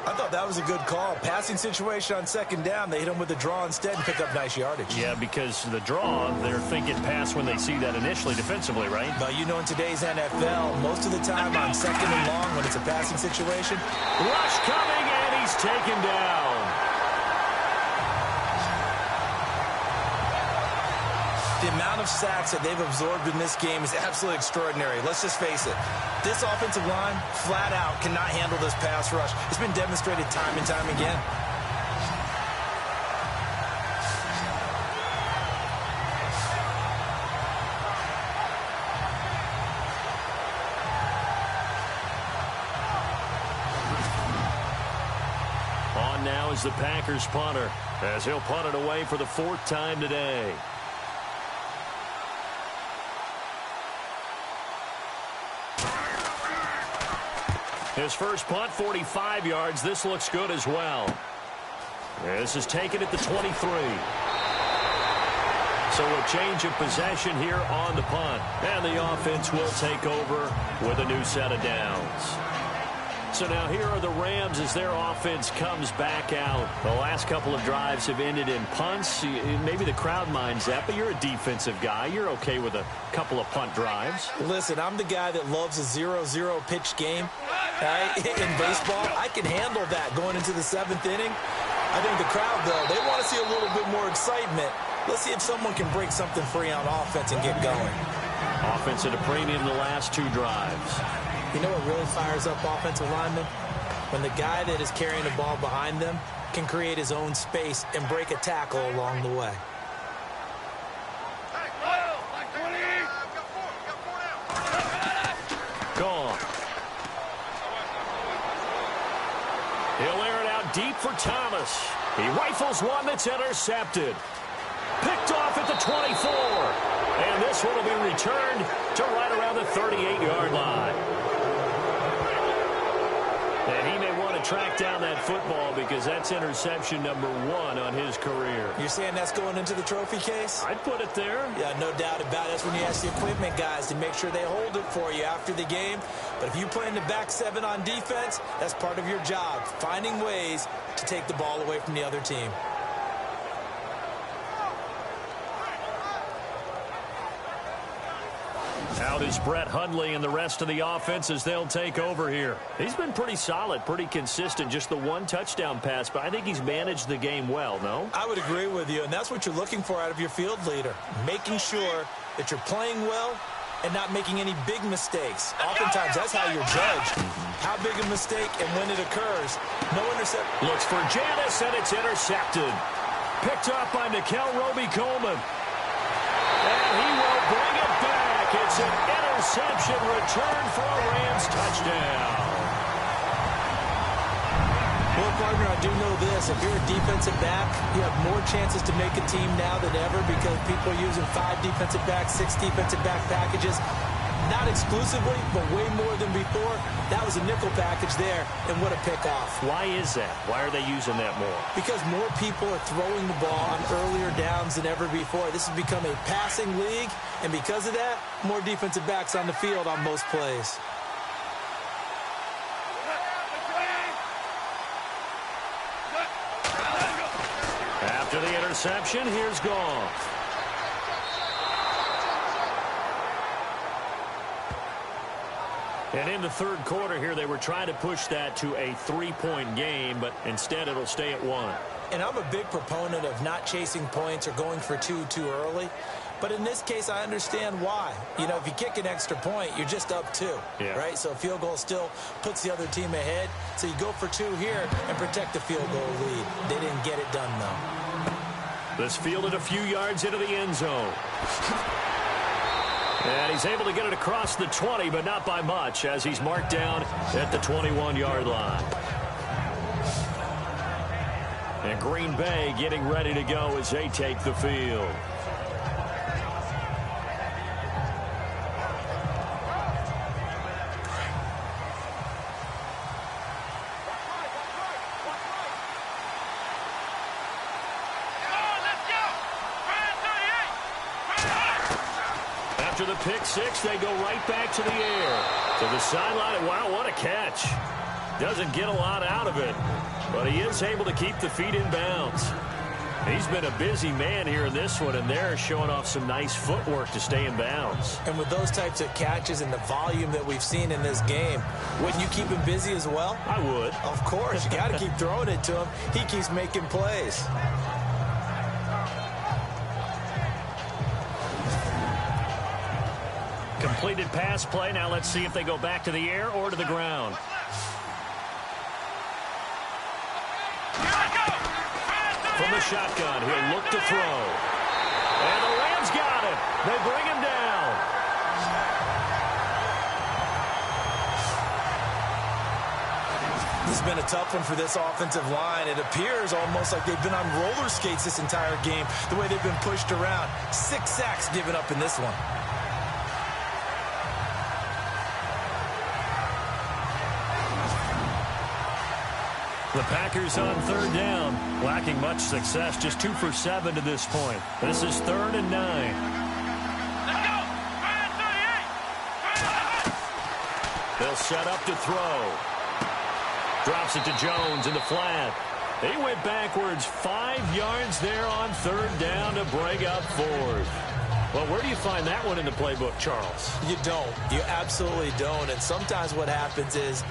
I thought that was a good call. Passing situation on 2nd down. They hit him with the draw instead and pick up nice yardage. Yeah, because the draw, they're thinking pass when they see that initially defensively, right? But you know, in today's NFL, most of the time on 2nd and long when it's a passing situation. Rush coming, and he's taken down. The amount of sacks that they've absorbed in this game is absolutely extraordinary. Let's just face it. This offensive line, flat out, cannot handle this pass rush. It's been demonstrated time and time again. On now is the Packers punter, as he'll punt it away for the 4th time today. His first punt, 45 yards. This looks good as well. This is taken at the 23. So a change of possession here on the punt. And the offense will take over with a new set of downs. So now here are the Rams as their offense comes back out. The last couple of drives have ended in punts. Maybe the crowd minds that, but you're a defensive guy. You're okay with a couple of punt drives. Listen, I'm the guy that loves a 0-0 pitch game. Right? In baseball, I can handle that going into the 7th inning. I think the crowd, though, they want to see a little bit more excitement. Let's see if someone can break something free on offense and get going. Offense at a premium the last 2 drives. You know what really fires up offensive linemen? When the guy that is carrying the ball behind them can create his own space and break a tackle along the way. Gone. He'll air it out deep for Thomas. He rifles one that's intercepted. Picked off at the 24. And this one will be returned to right around the 38-yard line. And he may want to track down that football because that's interception number 1 on his career. You're saying that's going into the trophy case? I'd put it there. Yeah, no doubt about it. That's when you ask the equipment guys to make sure they hold it for you after the game. But if you play in the back 7 on defense, that's part of your job, finding ways to take the ball away from the other team. Out is Brett Hundley and the rest of the offense as they'll take over here. He's been pretty solid, pretty consistent, just the 1 touchdown pass, but I think he's managed the game well, no? I would agree with you, and that's what you're looking for out of your field leader, making sure that you're playing well and not making any big mistakes. Oftentimes, that's how you're judged. How big a mistake and when it occurs. No intercept. Looks for Janis, and it's intercepted. Picked up by Nickel Roby-Coleman. And he will bring it back. It's an interception return for a Rams touchdown. Well, partner, I do know this. If you're a defensive back, you have more chances to make a team now than ever because people are using 5 defensive backs, 6 defensive back packages. Not exclusively, but way more than before. That was a nickel package there, and what a pickoff. Why is that? Why are they using that more? Because more people are throwing the ball on earlier downs than ever before. This has become a passing league, and because of that, more defensive backs on the field on most plays. After the interception, here's Goff. And in the 3rd quarter here, they were trying to push that to a 3-point game, but instead it'll stay at 1. And I'm a big proponent of not chasing points or going for 2 too early. But in this case, I understand why. You know, if you kick an extra point, you're just up 2, right? So a field goal still puts the other team ahead. So you go for 2 here and protect the field goal lead. They didn't get it done, though. This fielded a few yards into the end zone. And he's able to get it across the 20, but not by much, as he's marked down at the 21-yard line. And Green Bay getting ready to go as they take the field. After the pick 6, they go right back to the air. To the sideline. Wow, what a catch. Doesn't get a lot out of it, but he is able to keep the feet in bounds. He's been a busy man here in this one, and they're showing off some nice footwork to stay in bounds. And with those types of catches and the volume that we've seen in this game, wouldn't you keep him busy as well? I would. Of course. You got to keep throwing it to him. He keeps making plays. Completed pass play. Now let's see if they go back to the air or to the ground. From the shotgun, he'll look to throw. And the Rams got him. They bring him down. This has been a tough one for this offensive line. It appears almost like they've been on roller skates this entire game, the way they've been pushed around. 6 sacks given up in this one. The Packers on third down, lacking much success, just 2 for 7 to this point. This is 3rd and 9. Let's go! 38! They'll set up to throw. Drops it to Jones in the flat. They went backwards 5 yards there on 3rd down to bring up 4th. Well, where do you find that one in the playbook, Charles? You don't. You absolutely don't. And sometimes what happens is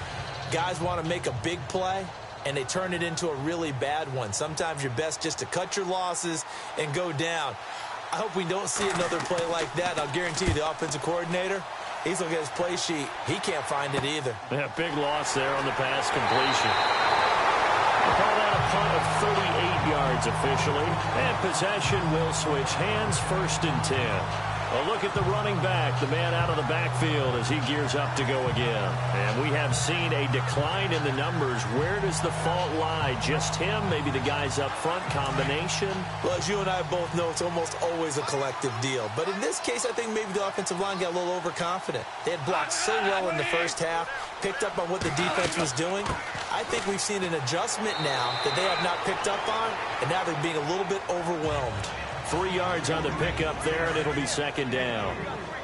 guys want to make a big play, and they turn it into a really bad one. Sometimes you're best just to cut your losses and go down. I hope we don't see another play like that. I'll guarantee you the offensive coordinator, he's looking at his play sheet. He can't find it either. Yeah, big loss there on the pass completion. We'll call that a punt of 38 yards officially. And possession will switch hands, 1st and 10. A look at the running back, the man out of the backfield as he gears up to go again. And we have seen a decline in the numbers. Where does the fault lie? Just him? Maybe the guys up front? Combination? Well, as you and I both know, it's almost always a collective deal. But in this case, I think maybe the offensive line got a little overconfident. They had blocked so well in the first half, picked up on what the defense was doing. I think we've seen an adjustment now that they have not picked up on, and now they're being a little bit overwhelmed. 3 yards on the pickup there, and it'll be 2nd down.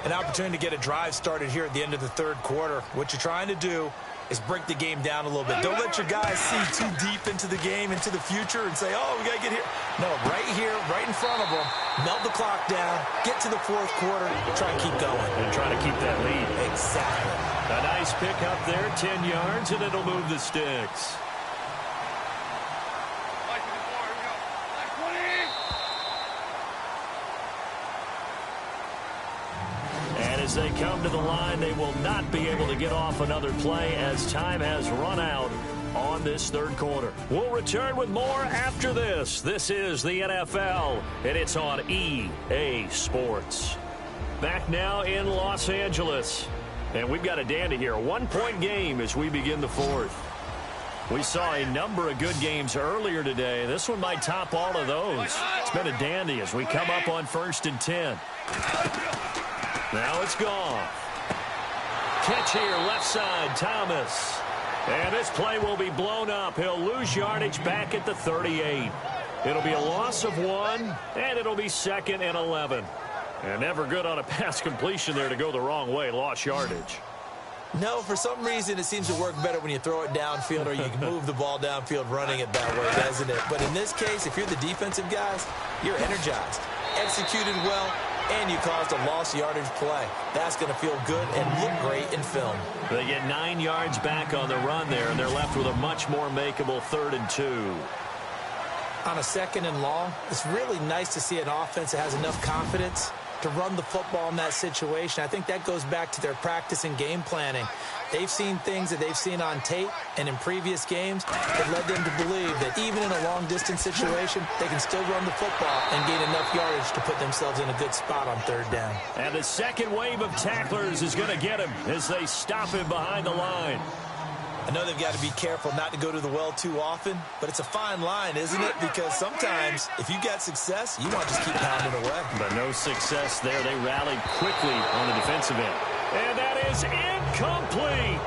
An opportunity to get a drive started here at the end of the 3rd quarter. What you're trying to do is break the game down a little bit. Don't let your guys see too deep into the game, into the future, and say, oh, we got to get here. No, right here, right in front of them, melt the clock down, get to the 4th quarter, try and keep going. And try to keep that lead. Exactly. A nice pickup there, 10 yards, and it'll move the sticks. As they come to the line, they will not be able to get off another play as time has run out on this 3rd quarter. We'll return with more after this. This is the NFL, and it's on EA Sports. Back now in Los Angeles, and we've got a dandy here. A 1-point game as we begin the 4th. We saw a number of good games earlier today. This one might top all of those. It's been a dandy as we come up on 1st and 10. Now it's gone. Catch here, left side, Thomas. And this play will be blown up. He'll lose yardage back at the 38. It'll be a loss of 1, and it'll be 2nd and 11. And never good on a pass completion there to go the wrong way. Lost yardage. No, for some reason it seems to work better when you throw it downfield or you can move the ball downfield running it that way, doesn't it? But in this case, if you're the defensive guys, you're energized, executed well, and you caused a lost yardage play. That's going to feel good and look great in film. They get 9 yards back on the run there, and they're left with a much more makeable 3rd and 2. On a 2nd and long, it's really nice to see an offense that has enough confidence to run the football in that situation. I think that goes back to their practice and game planning. They've seen things that they've seen on tape and in previous games that led them to believe that even in a long-distance situation, they can still run the football and gain enough yardage to put themselves in a good spot on 3rd down. And the second wave of tacklers is going to get him as they stop him behind the line. I know they've got to be careful not to go to the well too often, but it's a fine line, isn't it? Because sometimes, if you got success, you want to just keep pounding away. But no success there. They rallied quickly on the defensive end. And that is incomplete.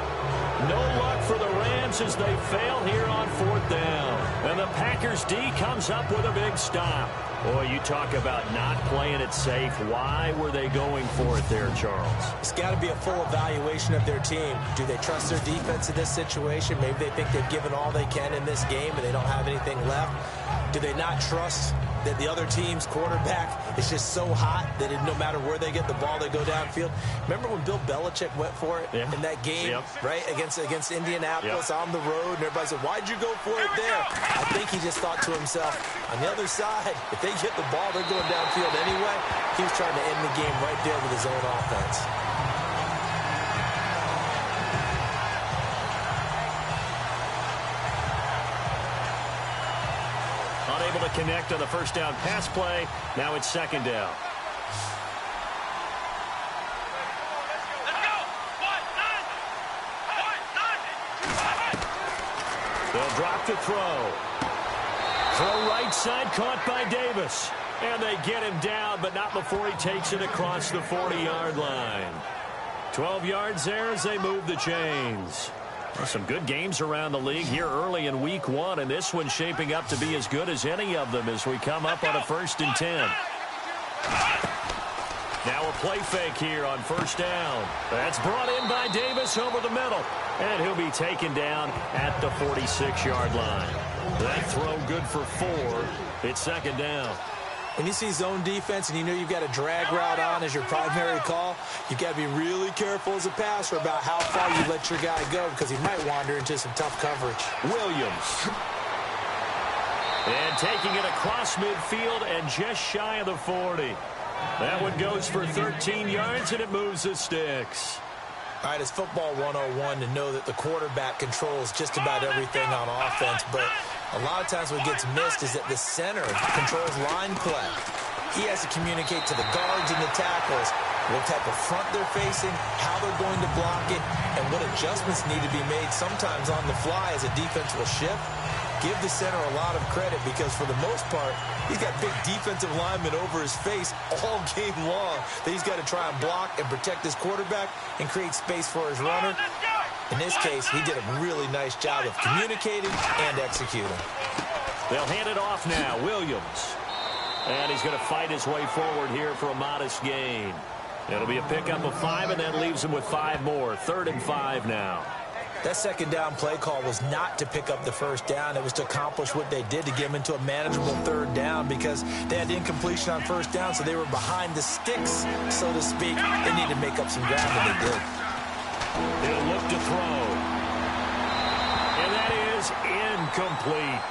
No luck for the Rams as they fail here on 4th down. And the Packers D comes up with a big stop. Boy, you talk about not playing it safe. Why were they going for it there, Charles? It's got to be a full evaluation of their team. Do they trust their defense in this situation? Maybe they think they've given all they can in this game and they don't have anything left. Do they not trust that the other team's quarterback is just so hot that no matter where they get the ball, they go downfield? Remember when Bill Belichick went for it in that game, right, against Indianapolis on the road, and everybody said, why'd you go for it there? I think he just thought to himself, on the other side, if they get the ball, they're going downfield anyway. He was trying to end the game right there with his own offense. Unable to connect on the first down pass play. Now it's 2nd down. Let's go! They'll drop to throw. Throw right side caught by Davis. And they get him down, but not before he takes it across the 40-yard line. 12 yards there as they move the chains. Well, some good games around the league here early in week 1, and this one's shaping up to be as good as any of them as we come up on a 1st and 10. Now a play fake here on 1st down. That's brought in by Davis over the middle, and he'll be taken down at the 46-yard line. That throw good for 4. It's 2nd down. When you see zone defense and you know you've got a drag route on as your primary call, you've got to be really careful as a passer about how far you let your guy go because he might wander into some tough coverage. Williams. And taking it across midfield and just shy of the 40. That one goes for 13 yards, and it moves the sticks. All right, it's football 101 to know that the quarterback controls just about everything on offense, but a lot of times what gets missed is that the center controls line play. He has to communicate to the guards and the tackles what type of front they're facing, how they're going to block it, and what adjustments need to be made sometimes on the fly as a defense will shift. Give the center a lot of credit because for the most part, he's got big defensive linemen over his face all game long that he's got to try and block and protect his quarterback and create space for his runner. In this case, he did a really nice job of communicating and executing. They'll hand it off now. Williams. And he's going to fight his way forward here for a modest gain. It'll be a pickup of 5, and that leaves him with 5 more. 3rd and 5 now. That 2nd down play call was not to pick up the 1st down. It was to accomplish what they did to get him into a manageable 3rd down because they had incompletion on 1st down, so they were behind the sticks, so to speak. They needed to make up some ground, and they did. He'll look to throw. And that is incomplete.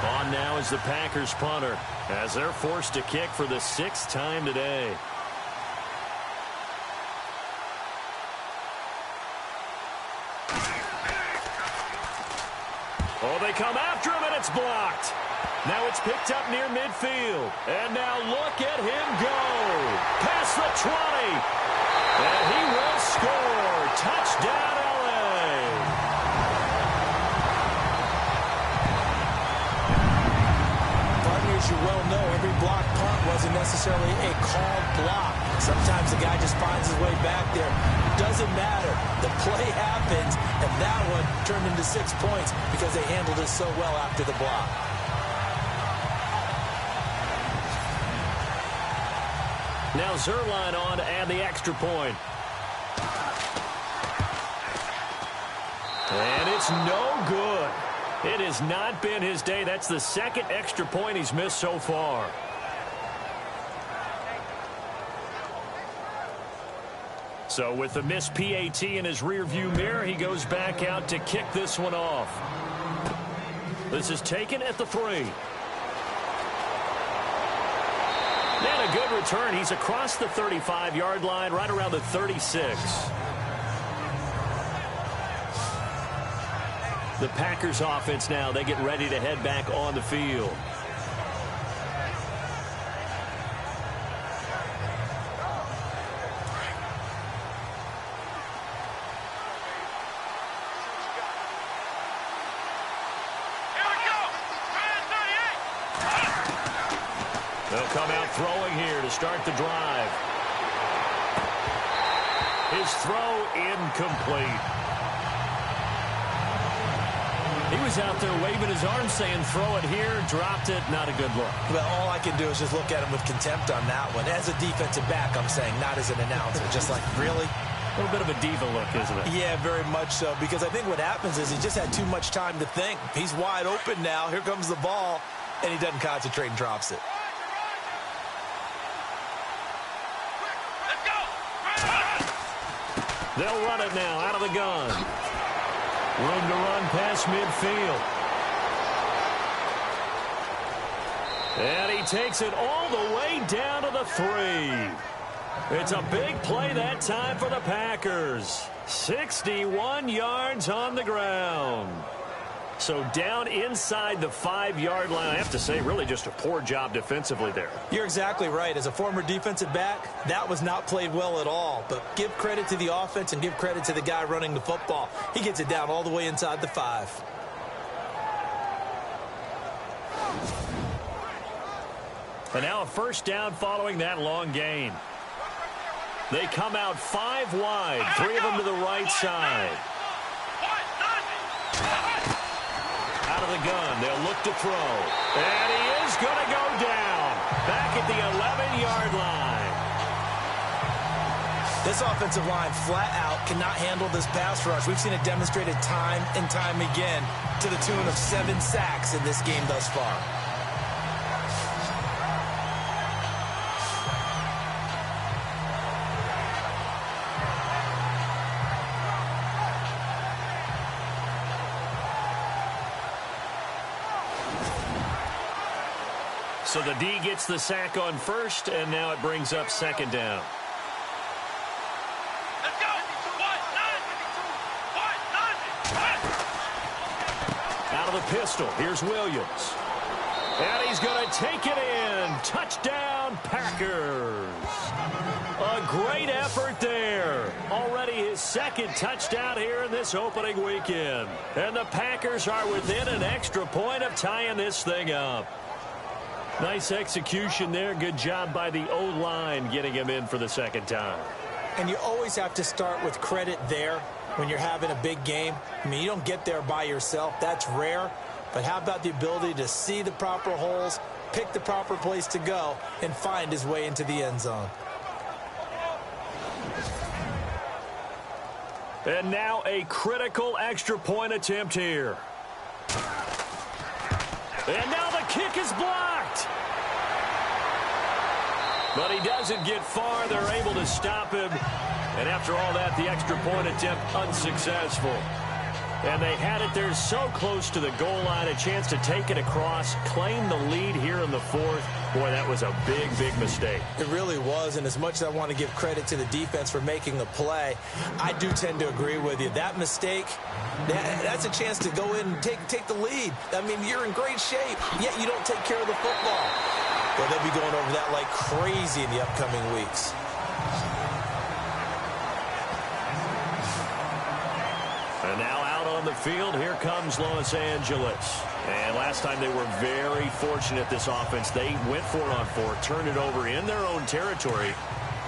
On now is the Packers punter as they're forced to kick for the 6th time today. Oh, they come after him, and it's blocked. Now it's picked up near midfield. And now look at him go. Past the 20. And he will score. Touchdown, L.A. As you well know, every block punt wasn't necessarily a called block. Sometimes the guy just finds his way back there. Doesn't matter. The play happens, and that one turned into 6 points because they handled it so well after the block. Now Zuerlein on to add the extra point. And it's no good. It has not been his day. That's the 2nd extra point he's missed so far. So with the missed PAT in his rearview mirror, he goes back out to kick this one off. This is taken at the 3. And a good return. He's across the 35-yard line, right around the 36. The Packers offense now, they get ready to head back on the field. Here we go. They'll come out throwing here to start the drive. His throw incomplete. He was out there waving his arms saying, throw it here, dropped it, not a good look. Well, all I can do is just look at him with contempt on that one. As a defensive back, I'm saying, not as an announcer. Just like, really? A little bit of a diva look, isn't it? Yeah, very much so, because I think what happens is he just had too much time to think. He's wide open now. Here comes the ball, and he doesn't concentrate and drops it. Let's go. They'll run it now out of the gun. Room to run past midfield. And he takes it all the way down to the 3. It's a big play that time for the Packers. 61 yards on the ground. So down inside the 5-yard line. I have to say, really just a poor job defensively there. You're exactly right. As a former defensive back, that was not played well at all. But give credit to the offense and give credit to the guy running the football. He gets it down all the way inside the 5. And now a first down following that long gain. They come out 5 wide, 3 of them to the right side. Out of the gun, they'll look to throw. And he is going to go down. Back at the 11-yard line. This offensive line flat out cannot handle this pass rush. We've seen it demonstrated time and time again to the tune of 7 sacks in this game thus far. So the D gets the sack on first, and now it brings up second down. Let's go. Out of the pistol, here's Williams. And he's going to take it in. Touchdown, Packers. A great effort there. Already his second touchdown here in this opening weekend. And the Packers are within an extra point of tying this thing up. Nice execution there. Good job by the O-line getting him in for the second time. And you always have to start with credit there when you're having a big game. I mean, you don't get there by yourself. That's rare. But how about the ability to see the proper holes, pick the proper place to go, and find his way into the end zone? And now a critical extra point attempt here. And now the kick is blocked. But he doesn't get far. They're able to stop him. And after all that, the extra point attempt unsuccessful. And they had it there so close to the goal line, a chance to take it across, claim the lead here in the fourth. Boy, that was a big, big mistake. It really was, and as much as I want to give credit to the defense for making the play, I do tend to agree with you. That mistake, that's a chance to go in and take the lead. I mean, you're in great shape, yet you don't take care of the football. Well, they'll be going over that like crazy in the upcoming weeks. And now out on the field, here comes Los Angeles. And last time they were very fortunate, this offense. They went for it on 4, turned it over in their own territory,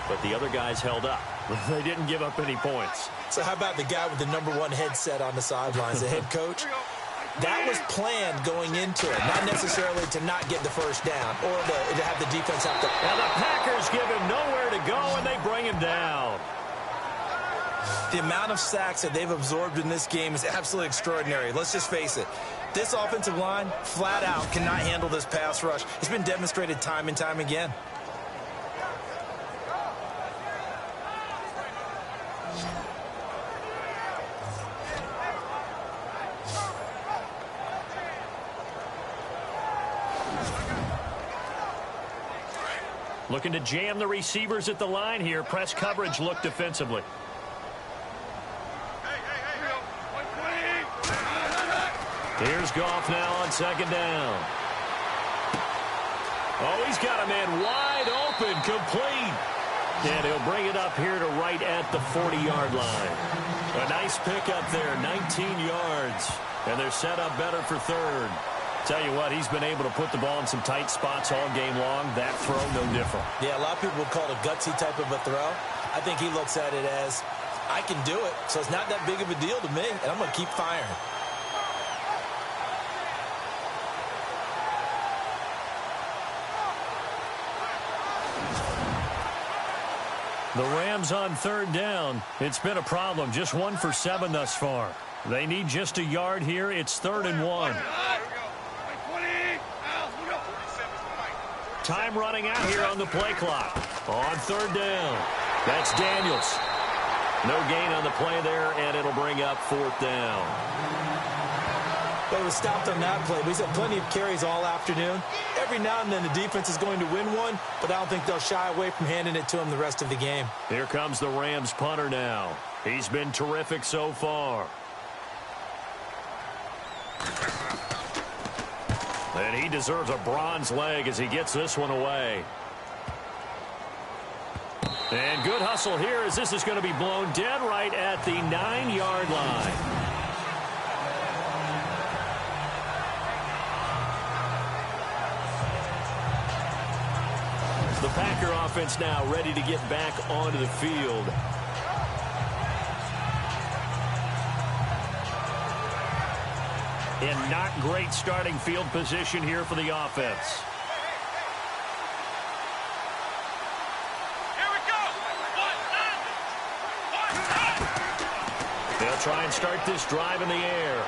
but the other guys held up. They didn't give up any points. So how about the guy with the #1 headset on the sidelines, the head coach? That was planned going into it, not necessarily to not get the first down or to have the defense have to. And the Packers give him nowhere to go, and they bring him down. The amount of sacks that they've absorbed in this game is absolutely extraordinary. Let's just face it. This offensive line, flat out, cannot handle this pass rush. It's been demonstrated time and time again. Looking to jam the receivers at the line here. Press coverage look defensively. Here's Goff now on second down. Oh, he's got a man wide open, complete. And he'll bring it up here to right at the 40-yard line. A nice pickup there, 19 yards. And they're set up better for third. Tell you what, he's been able to put the ball in some tight spots all game long. That throw, no different. Yeah, a lot of people would call it a gutsy type of a throw. I think he looks at it as, I can do it, so it's not that big of a deal to me, and I'm going to keep firing. The Rams on third down. It's been a problem. Just 1 for 7 thus far. They need just a yard here. It's 3rd and 1. Time running out here on the play clock. On third down. That's Daniels. No gain on the play there, and it'll bring up 4th down. But it was stopped on that play. We've had plenty of carries all afternoon. Every now and then the defense is going to win one, but I don't think they'll shy away from handing it to him the rest of the game. Here comes the Rams punter now. He's been terrific so far. And he deserves a bronze leg as he gets this one away. And good hustle here as this is going to be blown dead right at the 9-yard line. The Packer offense now ready to get back onto the field. In not great starting field position here for the offense. Here we go. They'll try and start this drive in the air.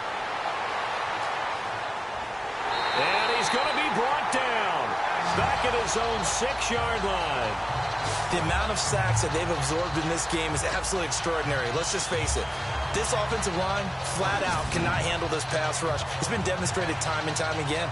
And he's going to be brought down. Back at his own 6-yard line. The amount of sacks that they've absorbed in this game is absolutely extraordinary. Let's just face it. This offensive line, flat out, cannot handle this pass rush. It's been demonstrated time and time again.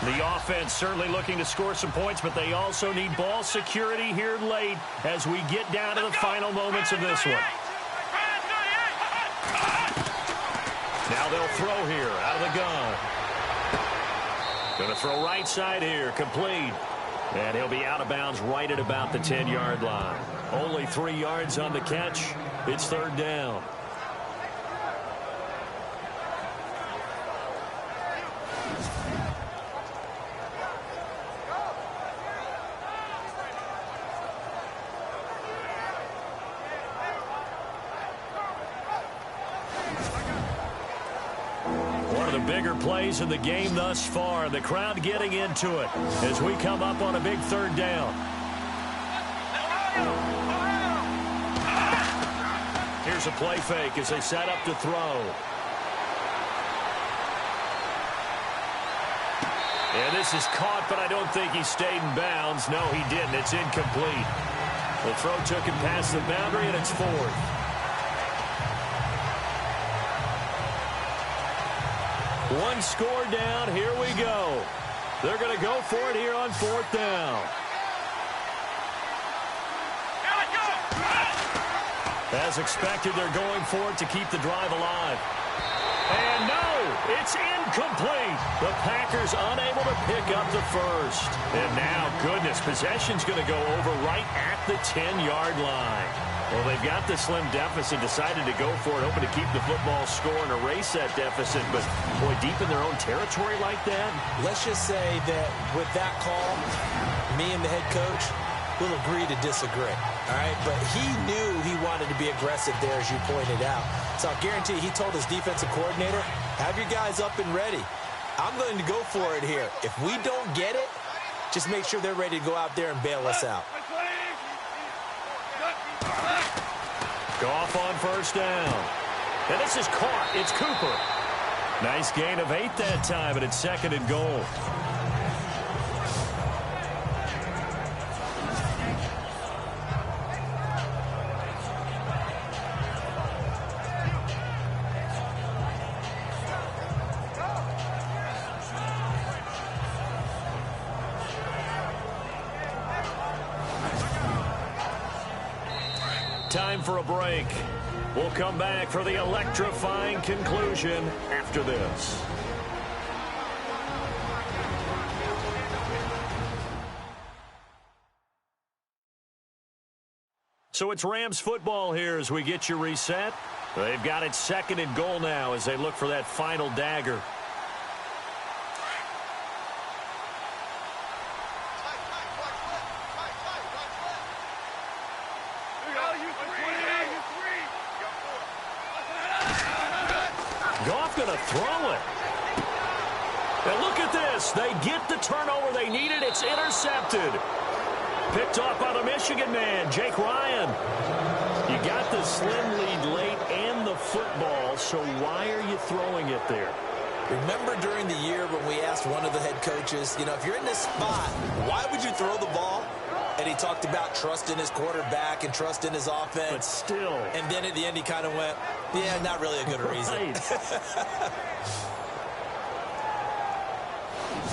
The offense certainly looking to score some points, but they also need ball security here late as we get down to the final moments of this one. Now they'll throw here out of the gun. Going to throw right side here, complete. And he'll be out of bounds right at about the 10-yard line. Only 3 yards on the catch. It's 3rd down. Bigger plays in the game thus far. The crowd getting into it as we come up on a big 3rd down. Here's a play fake as they set up to throw. And this is caught, but I don't think he stayed in bounds. No, he didn't. It's incomplete. The throw took him past the boundary, and it's 4th. One score down. Here we go. They're going to go for it here on 4th down. As expected, they're going for it to keep the drive alive. And no, it's incomplete. The Packers unable to pick up the first. And now, goodness, possession's going to go over right at the 10-yard line. Well, they've got the slim deficit, decided to go for it, hoping to keep the football score and erase that deficit. But, boy, deep in their own territory like that. Let's just say that with that call, me and the head coach will agree to disagree. All right, but he knew he wanted to be aggressive there, as you pointed out. So I'll guarantee he told his defensive coordinator, have your guys up and ready. I'm going to go for it here. If we don't get it, just make sure they're ready to go out there and bail us out. Goff on 1st down. And this is caught. It's Cooper. Nice gain of 8 that time, and it's 2nd and goal. Time for a break. We'll come back for the electrifying conclusion after this. So it's Rams football here as we get you reset. They've got it 2nd and goal now as they look for that final dagger. Goff going to throw it. And look at this. They get the turnover they needed. It's intercepted. Picked off by the Michigan man, Jake Ryan. You got the slim lead late and the football, so why are you throwing it there? Remember during the year when we asked one of the head coaches, you know, if you're in this spot, why would you throw the ball? And he talked about trust in his quarterback and trust in his offense. But still. And then at the end he kind of went, yeah, not really a good reason.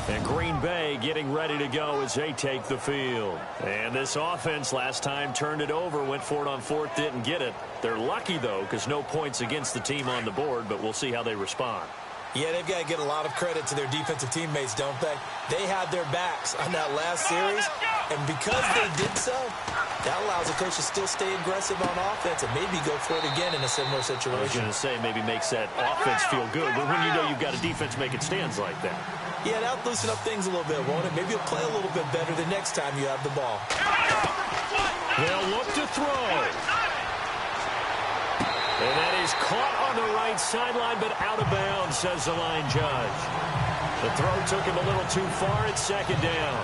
And Green Bay getting ready to go as they take the field. And this offense last time turned it over, went for it on 4th, didn't get it. They're lucky, though, because no points against the team on the board, but we'll see how they respond. Yeah, they've got to get a lot of credit to their defensive teammates, don't they? They had their backs on that last series, and because they did so, that allows the coach to still stay aggressive on offense and maybe go for it again in a similar situation. I was going to say maybe makes that offense feel good, but when you know you've got a defense making stands like that. Yeah, that'll loosen up things a little bit, won't it? Maybe you'll play a little bit better the next time you have the ball. They'll look to throw. And that is caught on the right sideline, but out of bounds, says the line judge. The throw took him a little too far. It's second down.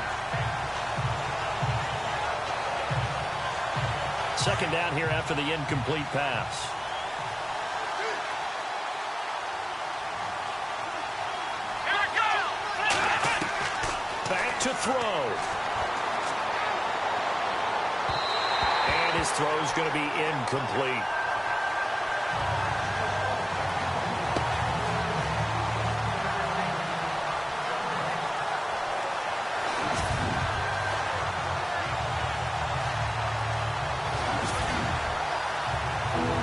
Second down here after the incomplete pass. Back to throw. And his throw is going to be incomplete.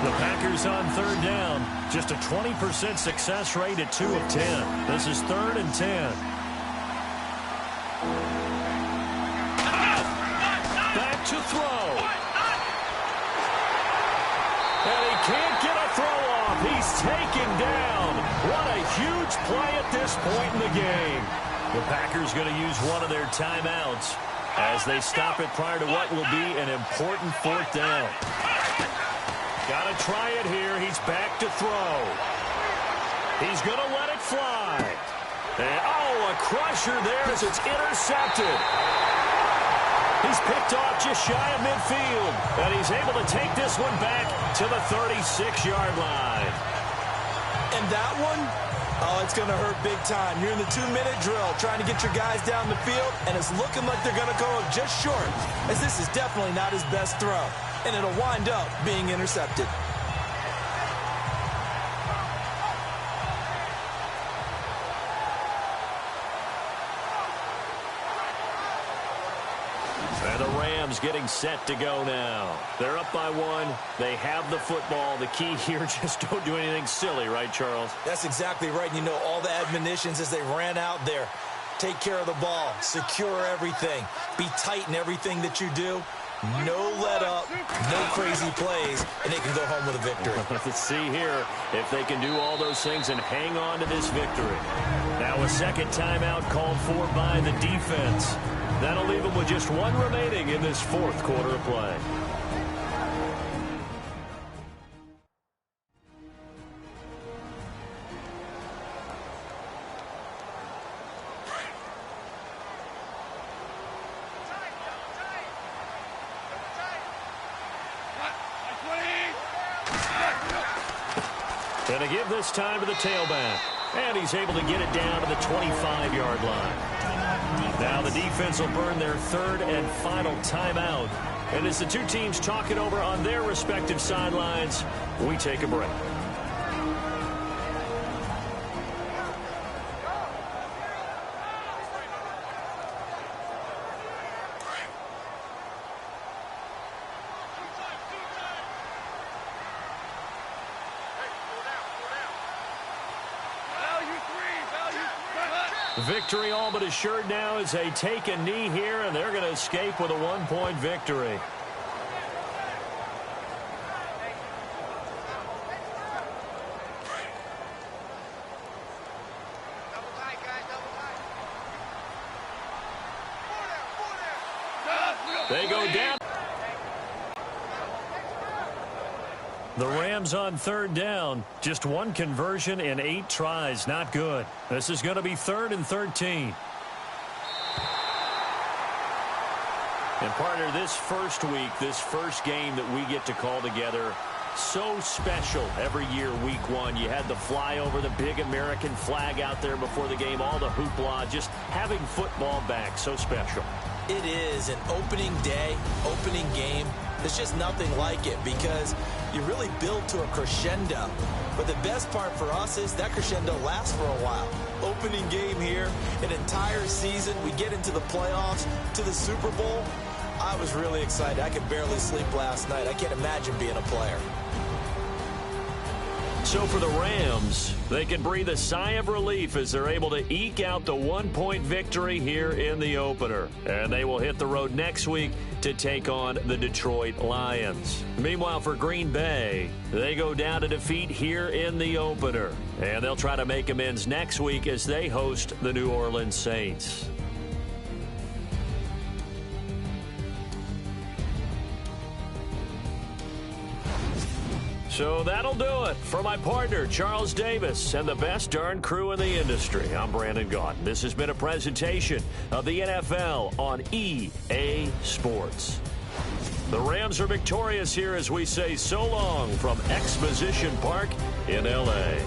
The Packers on third down. Just a 20% success rate at 2 of 10. This is 3rd and 10. Back to throw. And he can't get a throw off. He's taken down. What a huge play at this point in the game. The Packers going to use one of their timeouts as they stop it prior to what will be an important 4th down. Got to try it here. He's back to throw. He's going to let it fly. And, a crusher there as it's intercepted. He's picked off just shy of midfield. And he's able to take this one back to the 36-yard line. And that one, it's going to hurt big time. You're in the 2-minute drill trying to get your guys down the field, and it's looking like they're going to go just short, as this is definitely not his best throw. And it'll wind up being intercepted. And the Rams getting set to go now. They're up by 1. They have the football. The key here, just don't do anything silly, right, Charles? That's exactly right. You know, all the admonitions as they ran out there. Take care of the ball. Secure everything. Be tight in everything that you do. No let up, no crazy plays, and they can go home with a victory. Let's see here if they can do all those things and hang on to this victory. Now a second timeout called for by the defense. That'll leave them with just 1 remaining in this 4th quarter of play. Going to give this time to the tailback. And he's able to get it down to the 25-yard line. Now the defense will burn their 3rd and final timeout. And as the two teams talk it over on their respective sidelines, we take a break. Victory all but assured now as they take a knee here, and they're going to escape with a 1-point victory. They go down. The Rams on third down. Just 1 conversion in 8 tries. Not good. This is going to be 3rd and 13. And partner, this first week, this first game that we get to call together, so special every year, week 1. You had the flyover, the big American flag out there before the game, all the hoopla, just having football back, so special. It is an opening day, opening game. There's just nothing like it because you really build to a crescendo. But the best part for us is that crescendo lasts for a while. Opening game here, an entire season. We get into the playoffs, to the Super Bowl. I was really excited. I could barely sleep last night. I can't imagine being a player. So for the Rams, they can breathe a sigh of relief as they're able to eke out the one-point victory here in the opener. And they will hit the road next week to take on the Detroit Lions. Meanwhile, for Green Bay, they go down to defeat here in the opener. And they'll try to make amends next week as they host the New Orleans Saints. So that'll do it. For my partner, Charles Davis, and the best darn crew in the industry, I'm Brandon Gaudin. This has been a presentation of the NFL on EA Sports. The Rams are victorious here as we say so long from Exposition Park in L.A.